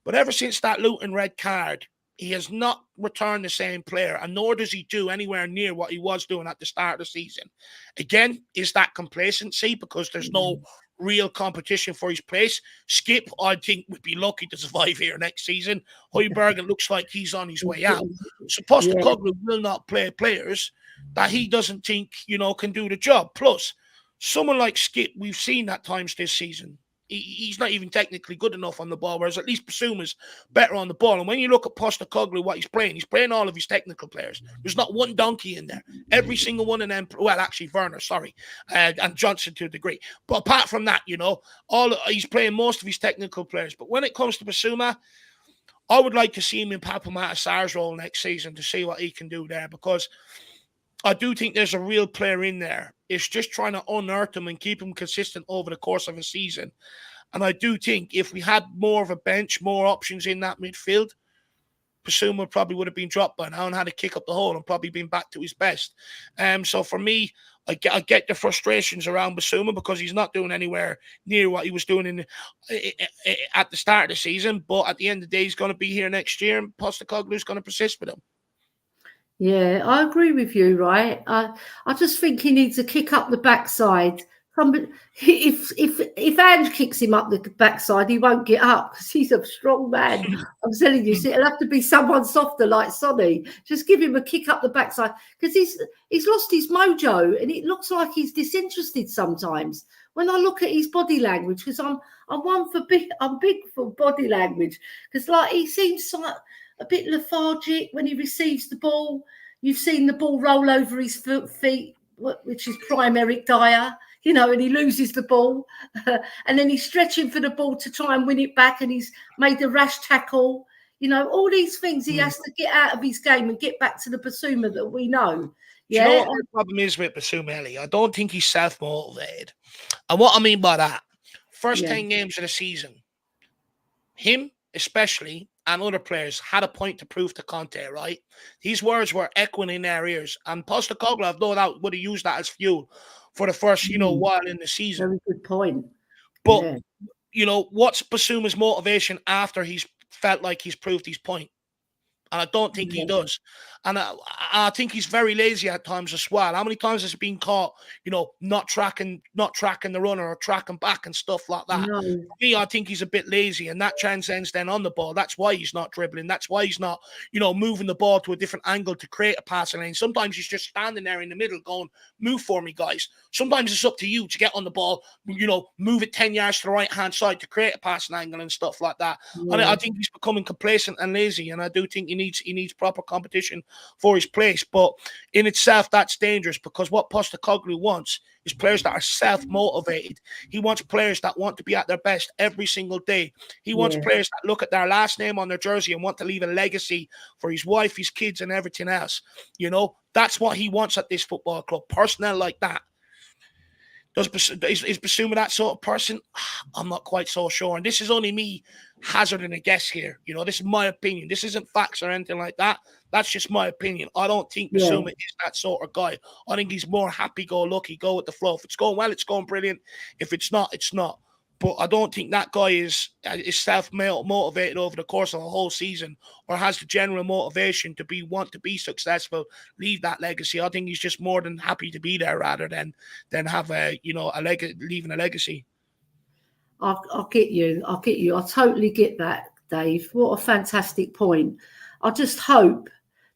But ever since that Luton red card, he has not returned the same player, and nor does he do anywhere near what he was doing at the start of the season. Again, is that complacency because there's no real competition for his place? Skip, I think, would be lucky to survive here next season. Højbjerg, it looks like he's on his way out. So Postecoglou will not play players that he doesn't think, can do the job. Plus, someone like Skip, we've seen at times this season, he's not even technically good enough on the ball, whereas at least Basuma's better on the ball. And when you look at Postecoglou, what he's playing all of his technical players. There's not one donkey in there. Every single one of them, well, actually, Werner, sorry, and Johnson to a degree. But apart from that, he's playing most of his technical players. But when it comes to Basuma, I would like to see him in Papa Mata Sarr's role next season to see what he can do there, because I do think there's a real player in there. It's just trying to unearth him and keep him consistent over the course of a season. And I do think if we had more of a bench, more options in that midfield, Basuma probably would have been dropped by now and had to kick up the hole and probably been back to his best. So for me, I get the frustrations around Basuma because he's not doing anywhere near what he was doing at the start of the season. But at the end of the day, he's going to be here next year, and Postecoglou's going to persist with him. Yeah, I agree with you, right? I just think he needs a kick up the backside if Ange kicks him up the backside, he won't get up because he's a strong man. I'm telling you, so it'll have to be someone softer like Sonny. Just give him a kick up the backside because he's lost his mojo and it looks like he's disinterested sometimes. When I look at his body language, because I'm big for body language because like he seems like a bit lethargic when he receives the ball. You've seen the ball roll over his feet, which is prime Eric Dyer. And he loses the ball and then he's stretching for the ball to try and win it back and he's made a rash tackle. All these things he has to get out of his game and get back to the Basuma that we know. Yeah. Do you know what the problem is with Basuma, Elly? I don't think he's self-motivated. And what I mean by that, first 10 games of the season, him especially and other players had a point to prove to Conte, right? These words were echoing in their ears. And Postecoglou, I've no doubt, would have used that as fuel for the first, while in the season. Very good point. But, what's Basuma's motivation after he's felt like he's proved his point? And I don't think he does. And I think he's very lazy at times as well. How many times has he been caught, not tracking the runner or tracking back and stuff like that? No. For me, I think he's a bit lazy, and that transcends then on the ball. That's why he's not dribbling. That's why he's not, moving the ball to a different angle to create a passing lane. Sometimes he's just standing there in the middle going, move for me, guys. Sometimes it's up to you to get on the ball, move it 10 yards to the right-hand side to create a passing angle and stuff like that. Yeah. And I think he's becoming complacent and lazy, and I do think he needs proper competition for his place. But in itself, that's dangerous because what Postecoglou wants is players that are self-motivated. He wants players that want to be at their best every single day. He wants players that look at their last name on their jersey and want to leave a legacy for his wife, his kids, and everything else. That's what he wants at this football club. Personnel like that. Is Basuma that sort of person? I'm not quite so sure. And this is only me hazarding a guess here. This is my opinion. This isn't facts or anything like that. That's just my opinion. I don't think Basuma is that sort of guy. I think he's more happy-go-lucky, go with the flow. If it's going well, it's going brilliant. If it's not, it's not. But I don't think that guy is self-motivated over the course of a whole season or has the general motivation to want to be successful, leave that legacy. I think he's just more than happy to be there rather than have leaving a legacy. I'll get you. I totally get that, Dave. What a fantastic point. I just hope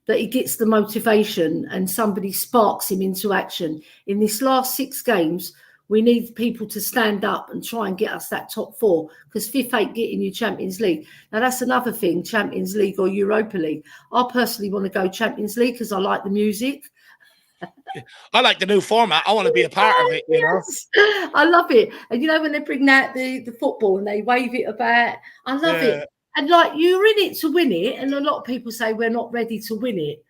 that he gets the motivation and somebody sparks him into action. In this last 6 games, we need people to stand up and try and get us that top 4 because 5th ain't getting you Champions League. Now, that's another thing, Champions League or Europa League. I personally want to go Champions League because I like the music. I like the new format. I want to be a part of it, Yes. I love it. And when they bring out the football and they wave it about, I love it. And like you're in it to win it. And a lot of people say we're not ready to win it.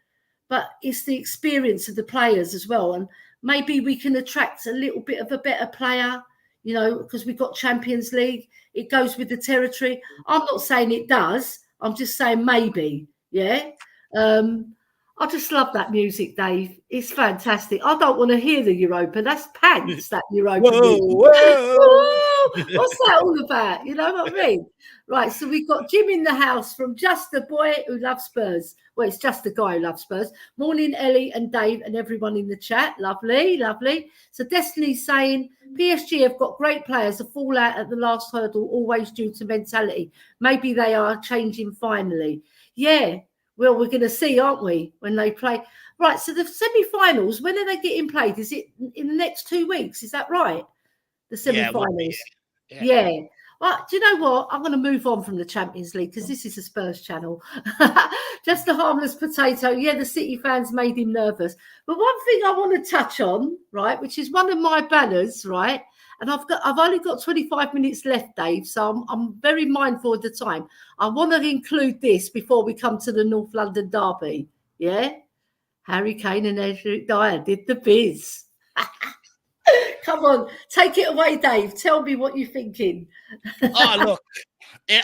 But it's the experience of the players as well. And maybe we can attract a little bit of a better player, because we've got Champions League. It goes with the territory. I'm not saying it does. I'm just saying maybe. Yeah. I just love that music, Dave. It's fantastic. I don't want to hear the Europa. That's pants, that Europa music. Whoa. What's that all about? You know what I mean? Right, so we've got Jim in the house from Just a Boy Who Loves Spurs. Well, it's just a guy who loves Spurs. Morning, Elly and Dave and everyone in the chat. Lovely, lovely. So Destiny's saying, PSG have got great players. A fallout at the last hurdle, always due to mentality. Maybe they are changing finally. Yeah. Well, we're going to see, aren't we, when they play? Right, so the semi-finals, when are they getting played? Is it in the next 2 weeks? Is that right? The semi-finals? Yeah. Well, do you know what? I'm going to move on from the Champions League because this is a Spurs channel. Just a harmless potato. Yeah, the City fans made him nervous. But one thing I want to touch on, right, which is one of my banners, right, and I've only got 25 minutes left, Dave, so I'm very mindful of the time. I want to include this before we come to the North London derby. Yeah? Harry Kane and Eric Dyer did the biz. Come on, take it away, Dave. Tell me what you're thinking. Oh, look,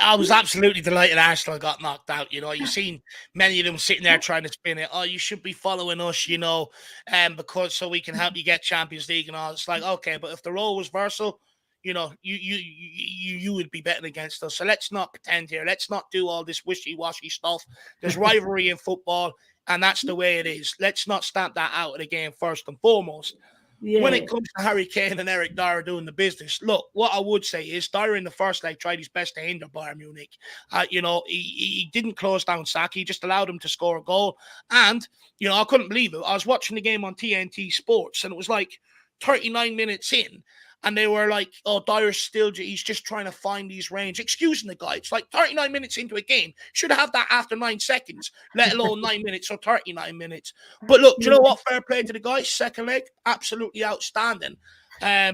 I was absolutely delighted Arsenal got knocked out. You've seen many of them sitting there trying to spin it. Oh, you should be following us, because so we can help you get Champions League and all. It's like, okay, but if the role was versatile, you would be betting against us. So let's not pretend here. Let's not do all this wishy-washy stuff. There's rivalry in football, and that's the way it is. Let's not stamp that out of the game first and foremost. when Yeah. it comes to Harry Kane and Eric Dyer doing the business, look, what I would say is Dyer in the first leg tried his best to hinder Bayern Munich. He didn't close down Saka. He just allowed him to score a goal. And, I couldn't believe it. I was watching the game on TNT Sports, and it was like 39 minutes in. And they were like, oh, Dyer's still, he's just trying to find these range. Excusing the guy. It's like 39 minutes into a game. Should have that after 9 seconds, let alone 9 minutes or 39 minutes. But look, do you know what? Fair play to the guy. Second leg, absolutely outstanding.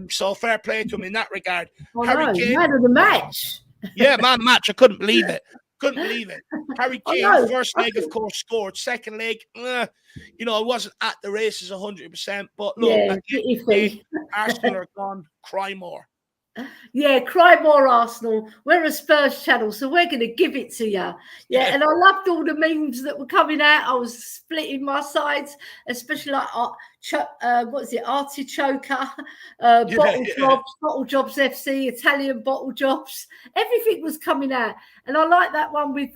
So fair play to him in that regard. Oh, Harry no, Kane. man of the match. Yeah, man of the match. I couldn't believe it. Couldn't believe it. Harry I Kane, know. first leg, of course, scored. Second leg, I wasn't at the races 100%. But look, Yeah, at the end of the day, Arsenal are gone. Cry more. Yeah, cry more Arsenal. We're a Spurs channel, so we're going to give it to you. Yeah, and I loved all the memes that were coming out. I was splitting my sides, especially like what is it, Artichoker, Bottle Jobs FC, Italian Bottle Jobs. Everything was coming out, and I like that one with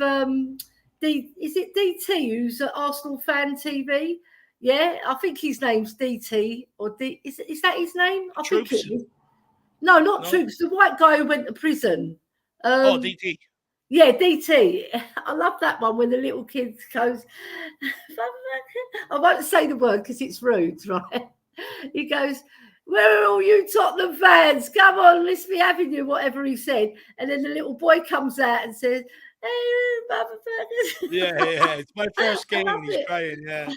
is it DT, who's at Arsenal Fan TV? Yeah, I think his name's DT, or is that his name? I think it is. No, not Troops. The white guy who went to prison. DT. Yeah, DT. I love that one when the little kid goes, I won't say the word because it's rude, right? He goes, where are all you Tottenham fans? Come on, let's be having you, whatever he said. And then the little boy comes out and says, hey, motherfuckers. Yeah. It's my first game and he's crying, yeah.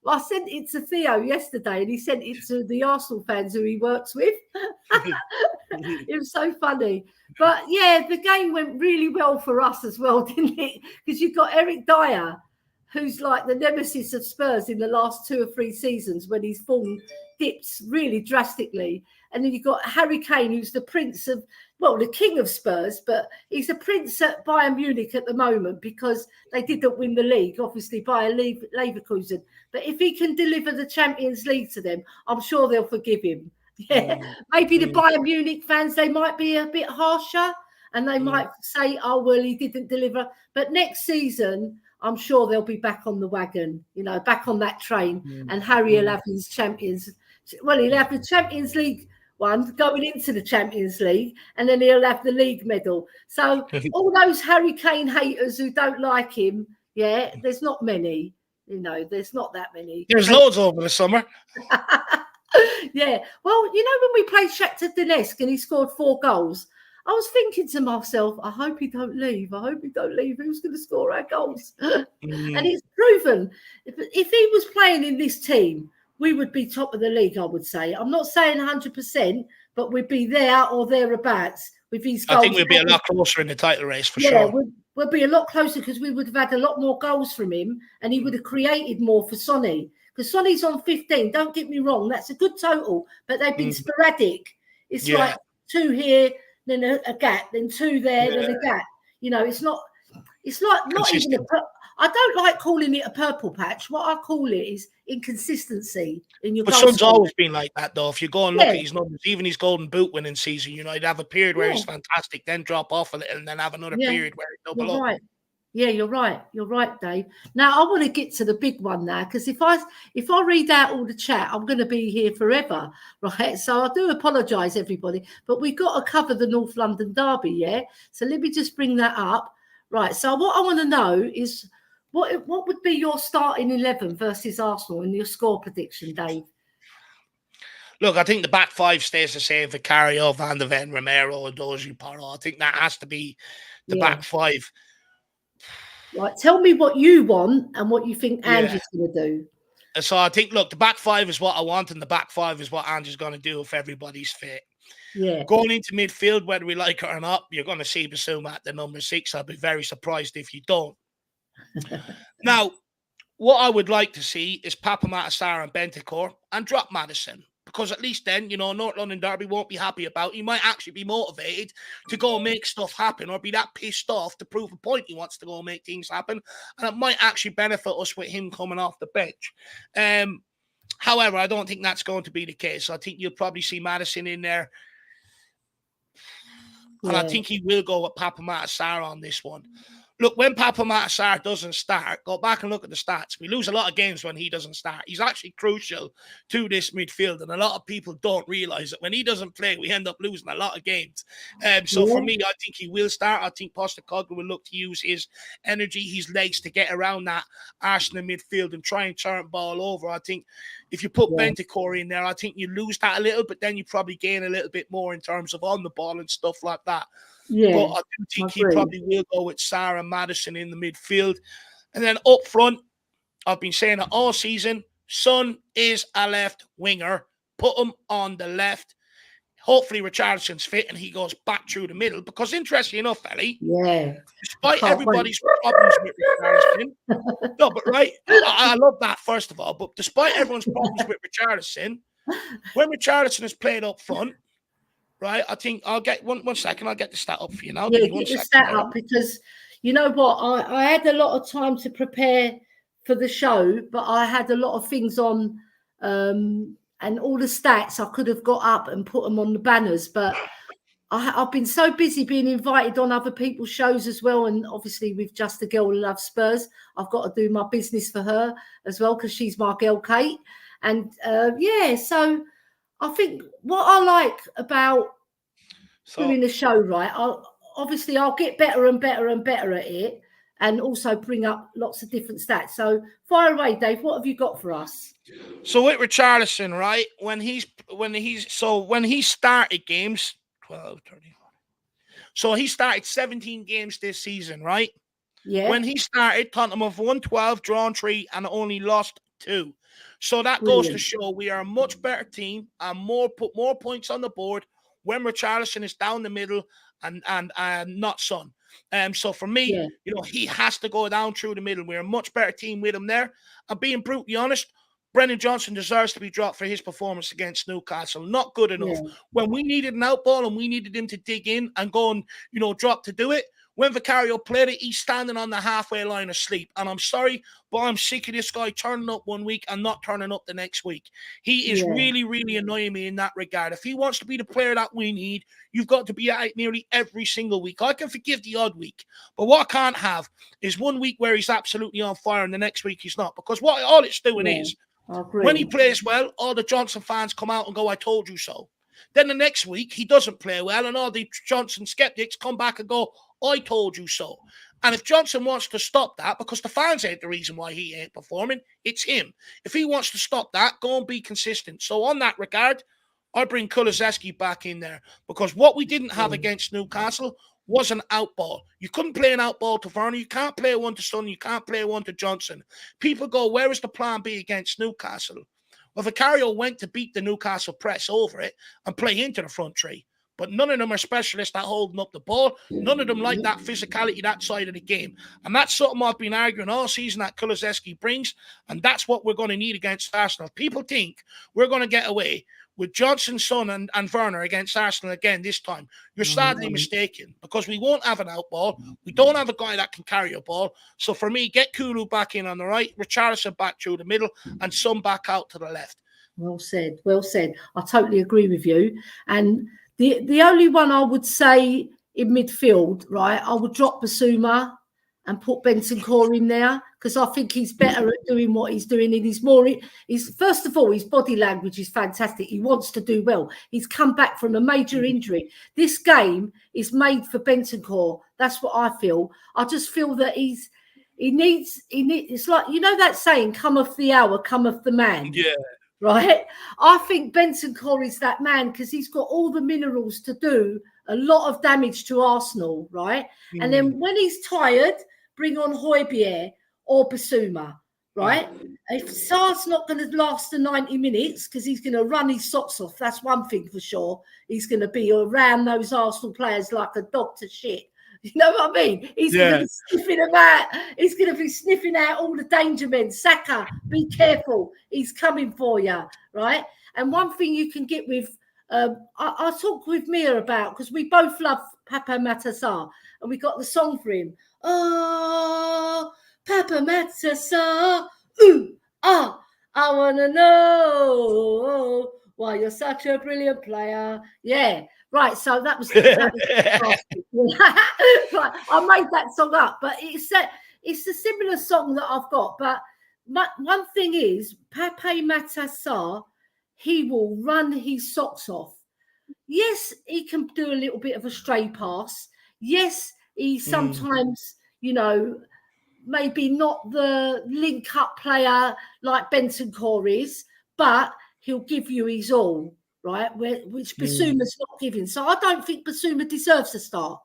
I sent it to Theo yesterday and he sent it to the Arsenal fans who he works with. It was so funny. But yeah, the game went really well for us as well, didn't it? Because you've got Eric Dyer, who's like the nemesis of Spurs in the last 2 or 3 seasons when his form dips really drastically. And then you've got Harry Kane, who's the the king of Spurs, but he's a prince at Bayern Munich at the moment because they didn't win the league, obviously, by Leverkusen. But if he can deliver the Champions League to them, I'm sure they'll forgive him. Yeah, maybe the Bayern Munich fans, they might be a bit harsher and they might say, oh, well, he didn't deliver. But next season, I'm sure they'll be back on the wagon, back on that train. And Harry will have his Champions. Well, he'll have the Champions League one going into the Champions League, and then he'll have the league medal. So all those Harry Kane haters who don't like him, there's not many. There's not that many. There's loads over the summer. Yeah. Well, when we played Shakhtar Donetsk and he scored 4 goals, I was thinking to myself, I hope he don't leave. I hope he don't leave. Who's going to score our goals? And it's proven. If he was playing in this team, we would be top of the league, I would say. I'm not saying 100%, but we'd be there or thereabouts with these goals. I think we'd be a lot closer in the title race for sure. We'd be a lot closer because we would have had a lot more goals from him and he would have created more for Sonny. Because Sonny's on 15, don't get me wrong, that's a good total, but they've been sporadic. It's like 2 here, then a gap, then 2 there, then a gap. It's not even I don't like calling it a purple patch. What I call it is inconsistency in your goal. But Son's always been like that, though. If you go and look at his numbers, even his Golden Boot winning season, he'd have a period where he's fantastic, then drop off a little, and then have another period where he's double up. Right. Yeah, you're right. You're right, Dave. Now I want to get to the big one now, because if I read out all the chat, I'm going to be here forever, right? So I do apologise, everybody, but we've got to cover the North London derby, yeah. So let me just bring that up, right? So what I want to know is what would be your starting 11 versus Arsenal and your score prediction, Dave? Look, I think the back 5 stays the same: Vicario, Van de Ven, Romero, and Doji Parra. I think that has to be the back 5. Right, tell me what you want and what you think Ange's going to do. So I think, look, the back 5 is what I want, and the back 5 is what Ange's going to do if everybody's fit. Yeah. Going into midfield, whether we like it or not, you're going to see Basuma at the number 6. I'd be very surprised if you don't. Now, what I would like to see is Papa Matasar and Bentancur and drop Maddison. Because at least then, North London Derby won't be happy about. He might actually be motivated to go and make stuff happen, or be that pissed off to prove a point he wants to go and make things happen. And it might actually benefit us with him coming off the bench. However, I don't think that's going to be the case. I think you'll probably see Maddison in there. And I think he will go with Papa Matasar on this one. look, when Papa Matasar doesn't start, go back and look at the stats. We lose a lot of games when he doesn't start. He's actually crucial to this midfield, and a lot of people don't realise that when he doesn't play, we end up losing a lot of games. So for me, I think he will start. I think Postecoglou will look to use his energy, his legs to get around that Arsenal midfield and try and turn the ball over. I think if you put Bentancur in there, I think you lose that a little, but then you probably gain a little bit more in terms of on the ball and stuff like that. Yeah, but I do think he probably will go with Sarr and Maddison in the midfield. And then up front, I've been saying it all season, Son is a left winger. Put him on the left. Hopefully Richarlison's fit and he goes back through the middle. Because interestingly enough, Elly, despite everybody's problems with Richarlison, no, but right, I love that first of all, but despite everyone's problems with Richarlison, when Richarlison is played up front, right, I think I'll get one second. I'll get the stat up for you now. Yeah, get the stat up because you know what? I had a lot of time to prepare for the show, but I had a lot of things on and all the stats I could have got up and put them on the banners. But I've been so busy being invited on other people's shows as well. And obviously with Just a Girl Who Loves Spurs, I've got to do my business for her as well because she's my girl, Kate. And so I think what I like about doing the show, right, I'll get better and better and better at it and also bring up lots of different stats. So fire away, Dave. What have you got for us? So with Richarlison, right, when he started games, 12, 31. So he started 17 games this season, right? Yeah. When he started, Tottenham have won 12, drawn 3, and only lost 2. So that goes to show we are a much better team and put more points on the board when Richarlison is down the middle and not Son. So for me, he has to go down through the middle. We're a much better team with him there. And being brutally honest, Brennan Johnson deserves to be dropped for his performance against Newcastle. Not good enough. When we needed an out ball and we needed him to dig in and go and, drop to do it, when Vicario played it, he's standing on the halfway line asleep. And I'm sorry, but I'm sick of this guy turning up one week and not turning up the next week. He is really, really annoying me in that regard. If he wants to be the player that we need, you've got to be at it nearly every single week. I can forgive the odd week, but what I can't have is one week where he's absolutely on fire and the next week he's not. Because all it's doing is, when he plays well, all the Johnson fans come out and go, I told you so. Then the next week, he doesn't play well, and all the Johnson skeptics come back and go, I told you so. And if Johnson wants to stop that, because the fans ain't the reason why he ain't performing, it's him. If he wants to stop that, go and be consistent. So on that regard, I bring Kulusevski back in there, because what we didn't have against Newcastle was an out ball. You couldn't play an out ball to Werner. You can't play one to Son. You can't play one to Johnson. People go, where is the plan B against Newcastle? Well, Vicario went to beat the Newcastle press over it and play into the front three. But none of them are specialists at holding up the ball. None of them like that physicality, that side of the game. And that's something I've been arguing all season that Kulusevski brings, and that's what we're going to need against Arsenal. People think we're going to get away with Johnson, Son, and Werner against Arsenal again this time. You're sadly mistaken, because we won't have an out ball. We don't have a guy that can carry a ball. So for me, get Kulu back in on the right, Richarlison back through the middle, and Son back out to the left. Well said. Well said. I totally agree with you. And the only one I would say in midfield, right, I would drop Basuma and put Bentancur in there, because I think he's better at doing what he's doing. And he's first of all, his body language is fantastic. He wants to do well. He's come back from a major injury. This game is made for Bentancur. That's what I feel. I just feel that he needs, it's like, that saying, cometh the hour, cometh the man. Yeah. Right? I think Bentancur is that man, because he's got all the minerals to do a lot of damage to Arsenal, right? And then when he's tired, bring on Højbjerg or Basuma, right? If Sarr's not going to last the 90 minutes because he's going to run his socks off, that's one thing for sure. He's going to be around those Arsenal players like a dog to shit. You know what I mean? He's going to be sniffing them out. He's going to be sniffing out all the danger men. Saka, be careful. He's coming for you, right? And one thing you can get with, I talk with Mia about, because we both love Papa Matasar, and we got the song for him. Oh, Papa Matasar, ooh, ah, I want to know Why, you're such a brilliant player. Yeah. Right. So that was fantastic. Right. I made that song up, but it's a similar song that I've got. But one thing is, Pape Matar, he will run his socks off. Yes, he can do a little bit of a stray pass. Yes, he sometimes, maybe not the link-up player like Bentancur is, but he'll give you his all, right? Which Basuma's not giving. So I don't think Basuma deserves a start.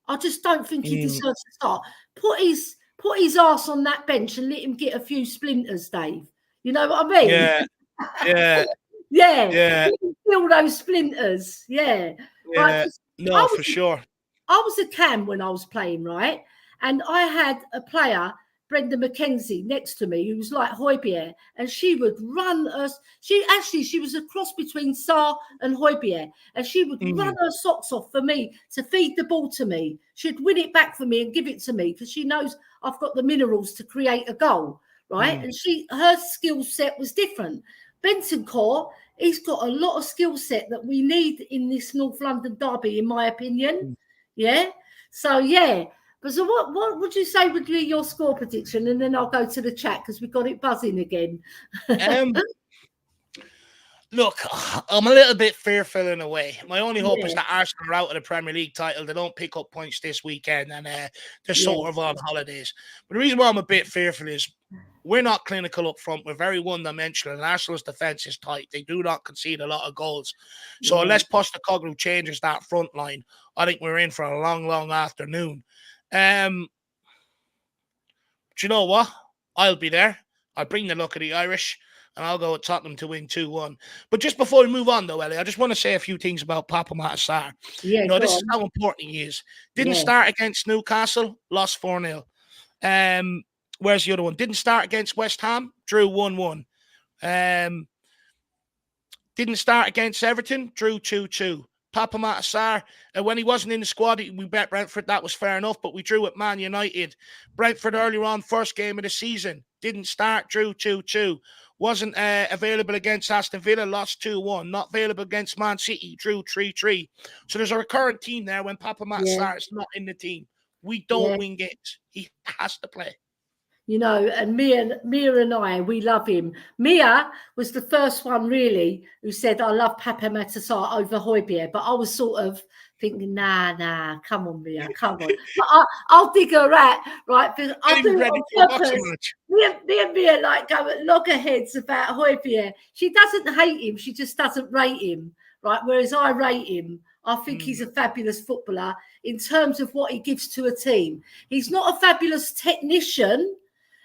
I just don't think he deserves a start. Put his ass on that bench and let him get a few splinters, Dave. You know what I mean? Yeah. Yeah. Feel those splinters. Yeah. Right. No, for sure. I was a cam when I was playing, right? And I had a player, Brenda McKenzie, next to me, who was like Højbjerg, and she would run us. She was a cross between Sarr and Højbjerg, and she would run her socks off for me to feed the ball to me. She'd win it back for me and give it to me because she knows I've got the minerals to create a goal, right? And her skill set was different. Bentancur, he's got a lot of skill set that we need in this North London derby, in my opinion. Yeah. So yeah. But so what would you say would be your score prediction? And then I'll go to the chat because we got it buzzing again. Look, I'm a little bit fearful in a way. My only hope is that Arsenal are out of the Premier League title. They don't pick up points this weekend and they're sort of on holidays. But the reason why I'm a bit fearful is we're not clinical up front. We're very one-dimensional, and Arsenal's defence is tight. They do not concede a lot of goals. So unless Postecoglou changes that front line, I think we're in for a long, long afternoon. Do you know what? I'll be there. I'll bring the luck of the Irish, and I'll go with Tottenham to win 2-1. But just before we move on, though, Elly, I just want to say a few things about Pape Matar. Yeah, this is how important he is. Didn't start against Newcastle, lost 4-0. Where's the other one? Didn't start against West Ham, drew 1-1. Didn't start against Everton, drew 2-2. Pape Matar, when he wasn't in the squad, we bet Brentford, that was fair enough, but we drew at Man United. Brentford earlier on, first game of the season, didn't start, drew 2-2. Wasn't available against Aston Villa, lost 2-1. Not available against Man City, drew 3-3. So there's a recurrent team there when Pape Matar is not in the team. We don't win games. He has to play. And Mia and I, we love him. Mia was the first one really who said, I love Pape Matar over Højbjerg, but I was sort of thinking, nah, come on, Mia, come on. But I'll dig her out, right? Because I'll do it on purpose. Me and Mia like go at loggerheads about Højbjerg. She doesn't hate him, she just doesn't rate him, right? Whereas I rate him. I think he's a fabulous footballer in terms of what he gives to a team. He's not a fabulous technician,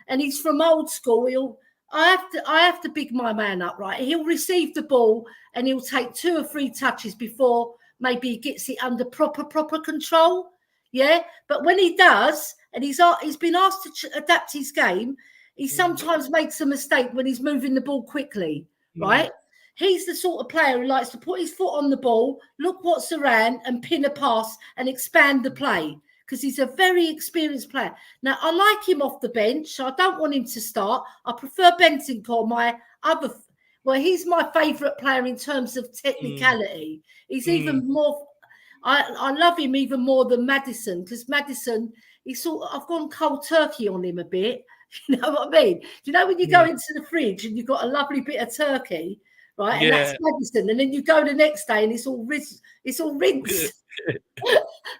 and he's from old school. I have to big my man up, right? He'll receive the ball and he'll take 2 or 3 touches before maybe he gets it under proper control. Yeah, but when he does, and he's been asked to adapt his game, he sometimes makes a mistake when he's moving the ball quickly, right? He's the sort of player who likes to put his foot on the ball, look what's around, and pin a pass and expand the play. Because he's a very experienced player. Now, I like him off the bench. I don't want him to start. I prefer Bentancur, he's my favourite player in terms of technicality. He's even more, I love him even more than Maddison, because Maddison, I've gone cold turkey on him a bit. You know what I mean? Do you know when you go into the fridge and you've got a lovely bit of turkey, right? And that's Maddison. And then you go the next day and it's all rinsed.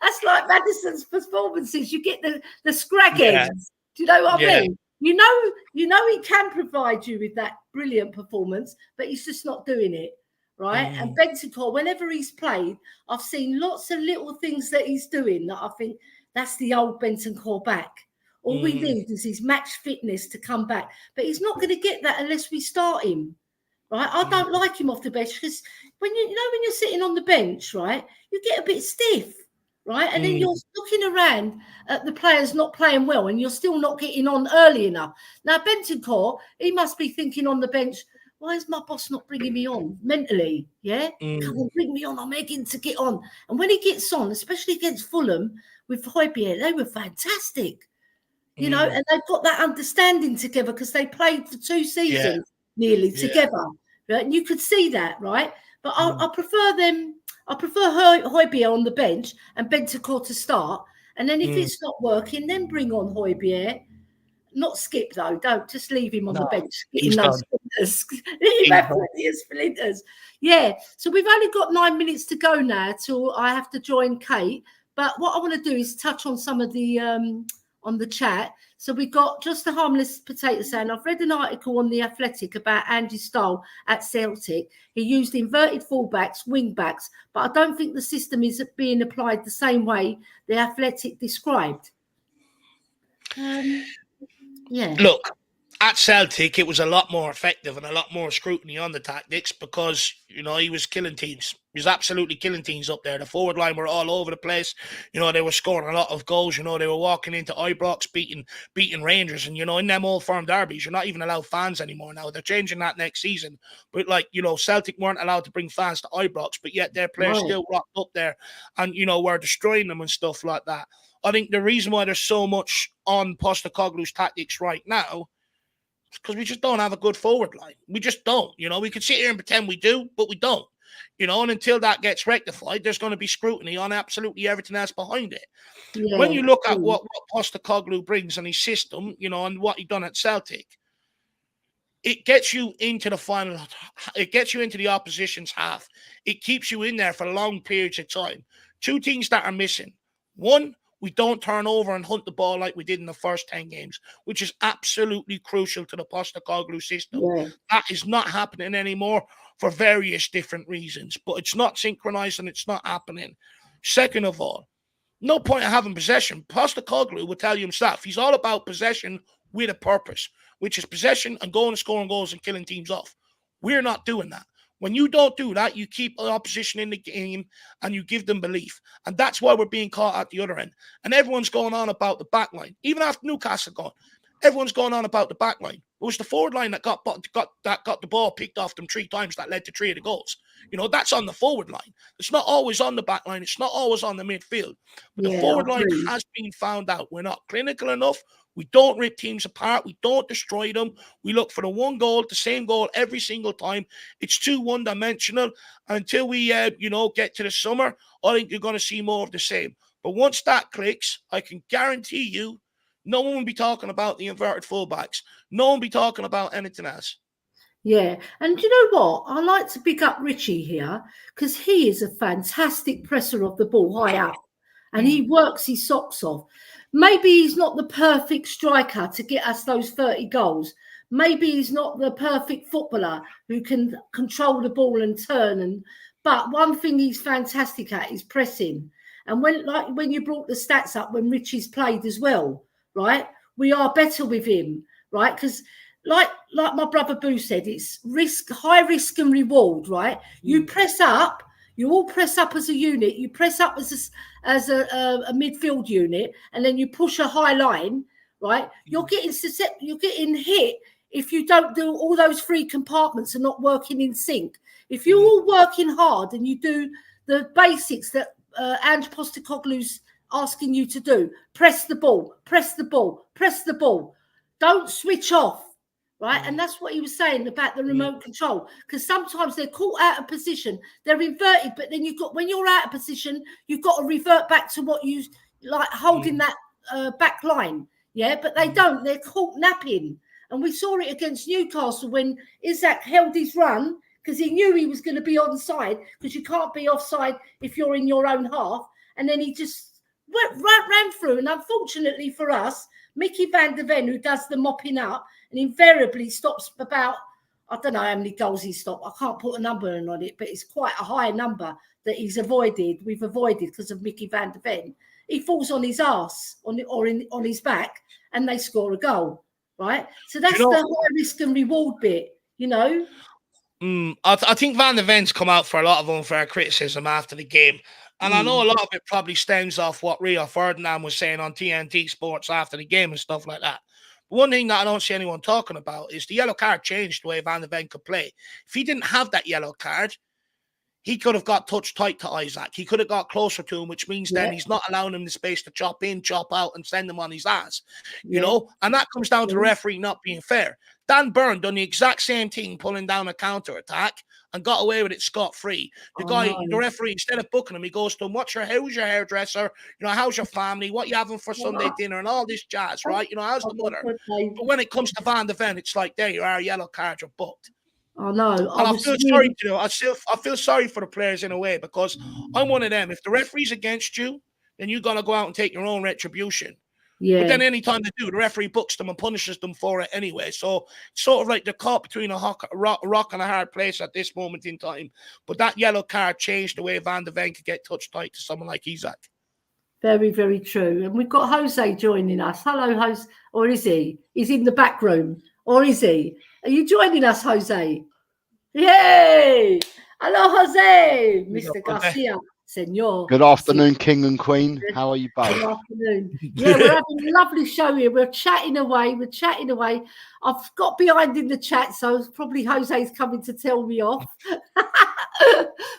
That's like Maddison's performances. You get the scragging. Do you know what I mean? You know he can provide you with that brilliant performance, but he's just not doing it, right? And Bentancur, whenever he's played, I've seen lots of little things that he's doing that I think that's the old Bentancur back. All we need is his match fitness to come back, but he's not going to get that unless we start him. Right, I don't like him off the bench because when you're sitting on the bench, right, you get a bit stiff, right, and then you're looking around at the players not playing well, and you're still not getting on early enough. Now, Bentancur, he must be thinking on the bench, why is my boss not bringing me on mentally? Yeah, come on, bring me on. I'm begging to get on. And when he gets on, especially against Fulham with Højbjerg, they were fantastic, and they've got that understanding together because they played for 2 seasons nearly together. right? And you could see that, right? But I prefer them. I prefer Højbjerg on the bench and Bentancur to start. And then if it's not working, then bring on Højbjerg. Not Skip though. Don't just leave him on the bench. Getting those splinters. He have plenty of splinters. Yeah. So we've only got 9 minutes to go now till I have to join Kate. But what I want to do is touch on some of the on the chat. So we got just a harmless potato saying, I've read an article on The Athletic about Andy's style at Celtic. He used inverted fullbacks, wing backs, but I don't think the system is being applied the same way The Athletic described. Yeah. Look, at Celtic, it was a lot more effective and a lot more scrutiny on the tactics because, he was killing teams. He was absolutely killing teams up there. The forward line were all over the place. They were scoring a lot of goals. They were walking into Ibrox, beating Rangers. And, in them Old Firm derbies, you're not even allowed fans anymore now. They're changing that next season. But, Celtic weren't allowed to bring fans to Ibrox, but yet their players still rocked up there and, were destroying them and stuff like that. I think the reason why there's so much on Postecoglou's tactics right now is because we just don't have a good forward line. We just don't. We could sit here and pretend we do, but we don't. And until that gets rectified, there's going to be scrutiny on absolutely everything else behind it. Yeah, when you look at what Postecoglou brings and his system, and what he done at Celtic, it gets you into the final. It gets you into the opposition's half. It keeps you in there for long periods of time. Two things that are missing. One, we don't turn over and hunt the ball like we did in the first 10 games, which is absolutely crucial to the Postecoglou system. Yeah. That is not happening anymore for various different reasons, but it's not synchronized and it's not happening. Second of all, no point in having possession. Postecoglou will tell you himself, he's all about possession with a purpose, which is possession and going and scoring goals and killing teams off. We're not doing that. When you don't do that, you keep the opposition in the game and you give them belief. And that's why we're being caught at the other end. And everyone's going on about the back line. Even after Newcastle gone, everyone's going on about the back line. It was the forward line that got the ball picked off them 3 times that led to 3 of the goals. That's on the forward line. It's not always on the back line. It's not always on the midfield. But the forward line has been found out. We're not clinical enough. We don't rip teams apart. We don't destroy them. We look for the one goal, the same goal every single time. It's too one-dimensional. Until we, get to the summer, I think you're going to see more of the same. But once that clicks, I can guarantee you, no one will be talking about the inverted fullbacks. No one will be talking about anything else. Yeah. And you know what? I like to pick up Richie here because he is a fantastic presser of the ball high up. And he works his socks off. Maybe he's not the perfect striker to get us those 30 goals. Maybe he's not the perfect footballer who can control the ball and turn. But one thing he's fantastic at is pressing. And when you brought the stats up when Richie's played as well, right? We are better with him, right? Because like my brother Boo said, it's high risk and reward, right? You press up. You all press up as a unit. You press up as a midfield unit, and then you push a high line, right? You're getting hit if you don't do all those 3 compartments are not working in sync. If you're all working hard and you do the basics that Ange Postecoglou's asking you to do, press the ball, press the ball, press the ball. Don't switch off. Right. And that's what he was saying about the remote control, because sometimes they're caught out of position. They're inverted. But then when you're out of position, you've got to revert back to what you like holding that back line. Yeah. But they don't. They're caught napping. And we saw it against Newcastle when Isaac held his run because he knew he was going to be onside, because you can't be offside if you're in your own half. And then he just ran through. And unfortunately for us, Mickey van der Ven, who does the mopping up, and invariably stops about, I don't know how many goals he stopped. I can't put a number on it, but it's quite a high number that we've avoided because of Mickey van der Ven. He falls on his arse on his back and they score a goal, right? So that's the high risk and reward bit, I think Van der Ven's come out for a lot of unfair criticism after the game. And I know a lot of it probably stems off what Rio Ferdinand was saying on TNT Sports after the game and stuff like that. One thing that I don't see anyone talking about is the yellow card changed the way Van der Ven could play. If he didn't have that yellow card, he could have got touch tight to Isaac. He could have got closer to him, which means then he's not allowing him the space to chop in, chop out, and send him on his ass. You know, and that comes down to the referee not being fair. Dan Byrne done the exact same thing, pulling down a counter attack, and got away with it scot-free. The referee, instead of booking him, he goes to him, how's your hairdresser? You know, how's your family? What you having for Sunday dinner? And all this jazz, right? You know, how's the mother? But when it comes to Van de Ven, it's like, there you are, yellow card, you're booked. I know. And I feel sorry, you know, I feel sorry for the players in a way, because I'm one of them. If the referee's against you, then you're gonna go out and take your own retribution. But then anytime they do, the referee books them and punishes them for it anyway. So it's sort of like they're caught between a rock and a hard place at this moment in time. But that yellow card changed the way Van de Ven could get touch tight to someone like Isaac. Very, very true. And we've got Jose joining us. Hello, Jose. Or is he? He's in the back room. Or is he? Are you joining us, Jose? Yay! Hello, Jose. Mr. Garcia, senor. Good afternoon, King and Queen. How are you both? Good afternoon. Yeah, we're having a lovely show here. We're chatting away. I've got behind in the chat, so probably Jose's coming to tell me off.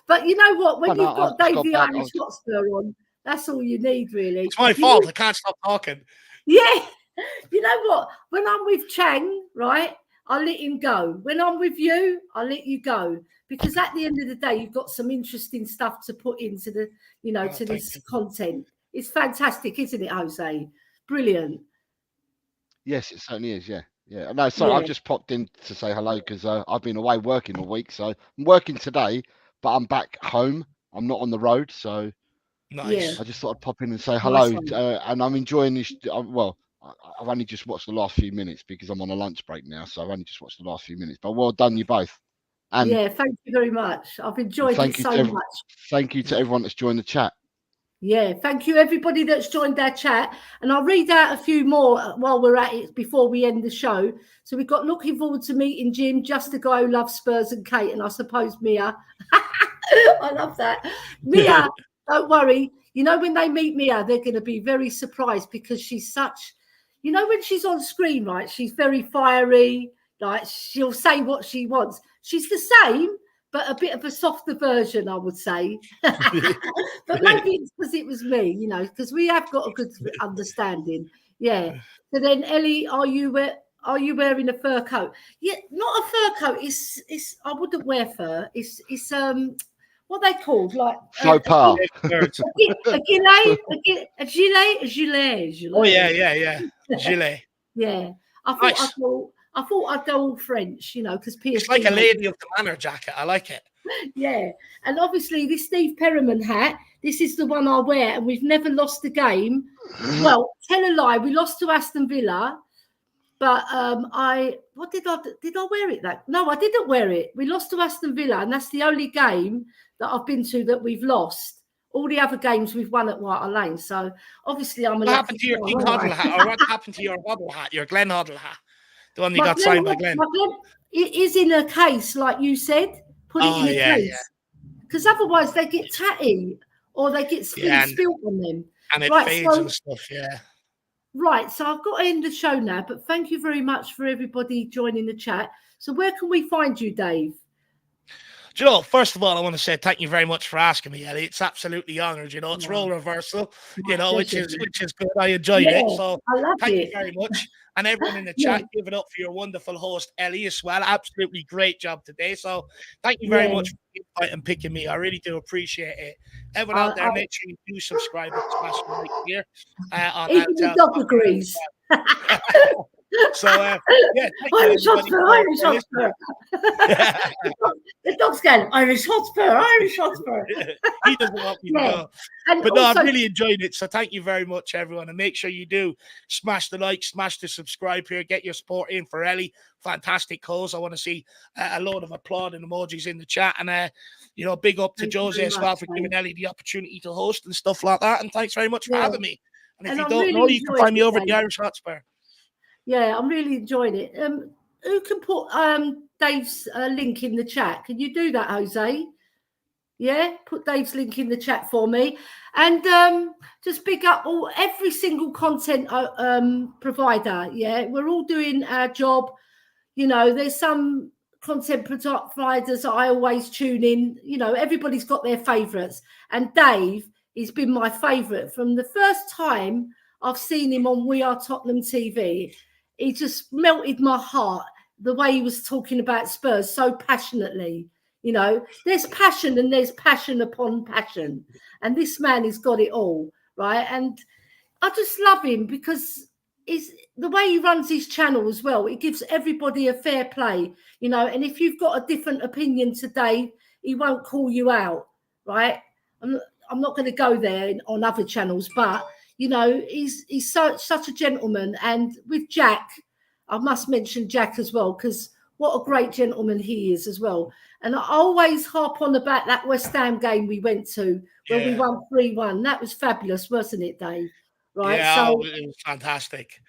But you know what? When you've got Dave the Irish Hotspur on, that's all you need, really. It's my fault. I can't stop talking. Yeah. You know what? When I'm with Chang, right, I'll let him go. When I'm with you, I'll let you go. Because at the end of the day, you've got some interesting stuff to put into the, you know, to this content. It's fantastic, isn't it, Jose? Brilliant. Yes, it certainly is. Yeah. No, sorry, I just popped in to say hello because I've been away working all week. So I'm working today, but I'm back home. I'm not on the road. So nice. I just thought I'd pop in and say hello. And I'm enjoying this. Well, I've only just watched the last few minutes because I'm on a lunch break now. So I've only just watched the last few minutes. But well done, you both. And thank you very much. I've enjoyed it so much. Thank you to everyone that's joined the chat. Yeah, thank you everybody that's joined our chat. And I'll read out a few more while we're at it before we end the show. So we've got looking forward to meeting Jim, just a guy who loves Spurs and Kate, and I suppose Mia. I love that. Mia, don't worry. You know, when they meet Mia, they're going to be very surprised because she's such, you know, when she's on screen, right, she's very fiery. Like, she'll say what she wants. She's the same, but a bit of a softer version, I would say. But maybe it's because it was me, you know, because we have got a good understanding. Yeah. So then, Elly, are you wearing a fur coat? Yeah, not a fur coat. It's I wouldn't wear fur. It's what are they called? Like faux pas. A gilet. Oh yeah. Gilet. Yeah. I thought I'd go all French, you know, because PSG. It's like a lady of the manor jacket. I like it. Yeah. And obviously, this Steve Perriman hat, this is the one I wear, and we've never lost a game. Well, tell a lie. We lost to Aston Villa, but did I wear it that? No, I didn't wear it. We lost to Aston Villa, and that's the only game that I've been to that we've lost. All the other games we've won at White Hart Lane. So obviously, I'm. What happened to your King Hoddle hat, or what happened to your Hoddle hat, your Glenn Hoddle hat? The one you got signed by Glenn. It is in a case, like you said. Put it in a case. Because otherwise they get tatty or they get spilt on them. And it fades and stuff, Right, so I've got to end the show now, but thank you very much for everybody joining the chat. So where can we find you, Dave? Do you know, first of all, I want to say thank you very much for asking me, Elly. It's absolutely honoured, you know. It's role reversal, you know, which is good. I enjoyed it. So thank you very much. And everyone in the chat, give it up for your wonderful host, Elly, as well. Absolutely great job today. So thank you very much for the invite and picking me. I really do appreciate it. Everyone out there, make sure you do subscribe and smash the like here. Even the dog agrees. So, Irish Hotspur. The dog's going, Irish Hotspur. He doesn't want me to know. But no, I've really enjoyed it. So thank you very much, everyone. And make sure you do smash the like, smash the subscribe here, get your support in for Elly. Fantastic cause. I want to see a load of applauding emojis in the chat. And, you know, big up to Jose as well for giving Elly the opportunity to host and stuff like that. And thanks very much for having me. And if you don't know, you can find me over at the Irish Hotspur. Yeah, I'm really enjoying it. Who can put Dave's link in the chat? Can you do that, Jose? Yeah, put Dave's link in the chat for me. And just pick up every single content provider. Yeah, we're all doing our job. You know, there's some content providers I always tune in. You know, everybody's got their favourites. And Dave, he's been my favourite from the first time I've seen him on We Are Tottenham TV. He just melted my heart, the way he was talking about Spurs so passionately. You know, there's passion and there's passion upon passion. And this man has got it all, right? And I just love him because he's the way he runs his channel as well. It gives everybody a fair play, you know. And if you've got a different opinion today, he won't call you out, right? I'm not going to go there on other channels, but you know, he's such a gentleman. And with Jack, I must mention Jack as well, because what a great gentleman he is as well. And I always harp on about that West Ham game we went to where we won 3-1. That was fabulous, wasn't it, Dave? Right. Yeah, so it was fantastic.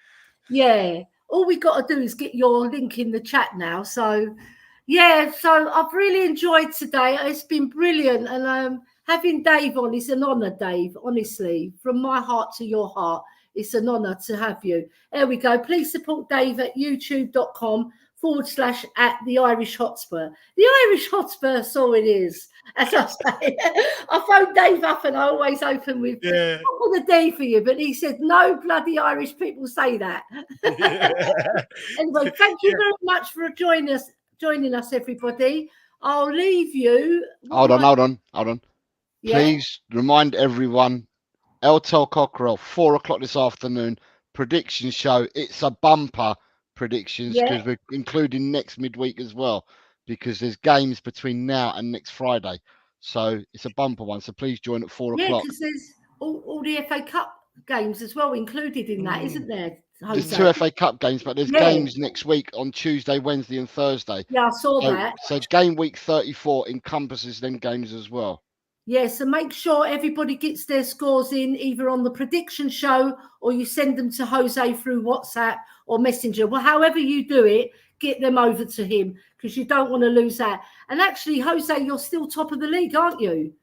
Yeah. All we got to do is get your link in the chat now. So yeah, so I've really enjoyed today. It's been brilliant. And having Dave on is an honour, Dave, honestly, from my heart to your heart. It's an honour to have you. There we go. Please support Dave at youtube.com/@the Irish Hotspur. The Irish Hotspur, so it is. As I say, I phoned Dave up and I always open with "What will the day for you?" But he said, no bloody Irish people say that. Anyway, thank you very much for joining us, everybody. I'll leave you. Hold on. Yeah. Please remind everyone, Eltel Cockerell, 4 o'clock this afternoon, prediction show. It's a bumper predictions because we're including next midweek as well, because there's games between now and next Friday. So it's a bumper one. So please join at 4 o'clock. Yeah, because there's all the FA Cup games as well included in that, isn't there, Jose? There's 2 FA Cup games, but there's games next week on Tuesday, Wednesday and Thursday. Yeah, I saw that. So game week 34 encompasses them games as well. Yeah, so make sure everybody gets their scores in either on the prediction show or you send them to Jose through WhatsApp or Messenger. Well, however you do it, get them over to him because you don't want to lose that. And actually, Jose, you're still top of the league, aren't you?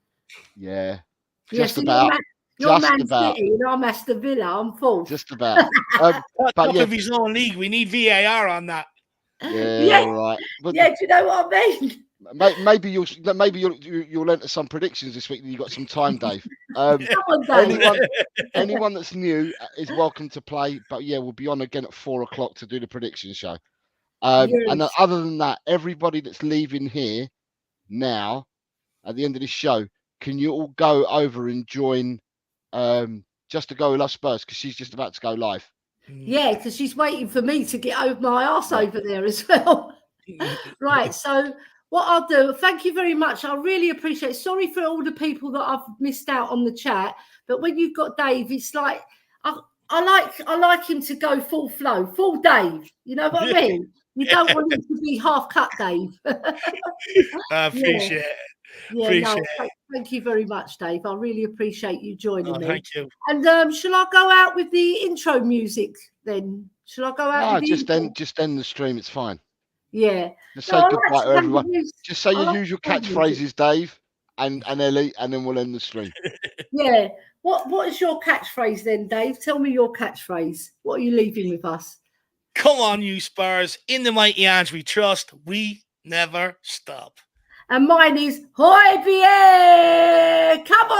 Yeah, Yes, just about. You're Man City and I'm Aston Villa. I'm fourth. Just about. But if he's not in league, we need VAR on that. Yeah, right. But do you know what I mean? Maybe you'll enter some predictions this week. You got some time, Dave. Anyone that's new is welcome to play. But yeah, we'll be on again at 4 o'clock to do the prediction show. And other than that, everybody that's leaving here now at the end of this show, can you all go over and join Just to Go Love Spurs, because she's just about to go live. Yeah, because she's waiting for me to get over my arse over there as well. Right, so what I'll do, thank you very much. I really appreciate it. Sorry for all the people that I've missed out on the chat, but when you've got Dave, it's like I like him to go full flow, full Dave. You know what I mean? You don't want him to be half cut, Dave. I appreciate it. Yeah, thank you very much, Dave. I really appreciate you joining me. Thank you. And shall I go out with the intro music then? Shall I go out? No, just end the stream. It's fine. Yeah. Just say goodbye to everyone. Just say your usual catchphrases, Dave and Elly, and then we'll end the stream. Yeah. What is your catchphrase then, Dave? Tell me your catchphrase. What are you leaving with us? Come on, you Spurs. In the mighty hands we trust. We never stop. And mine is Hoi Pierre! Come on!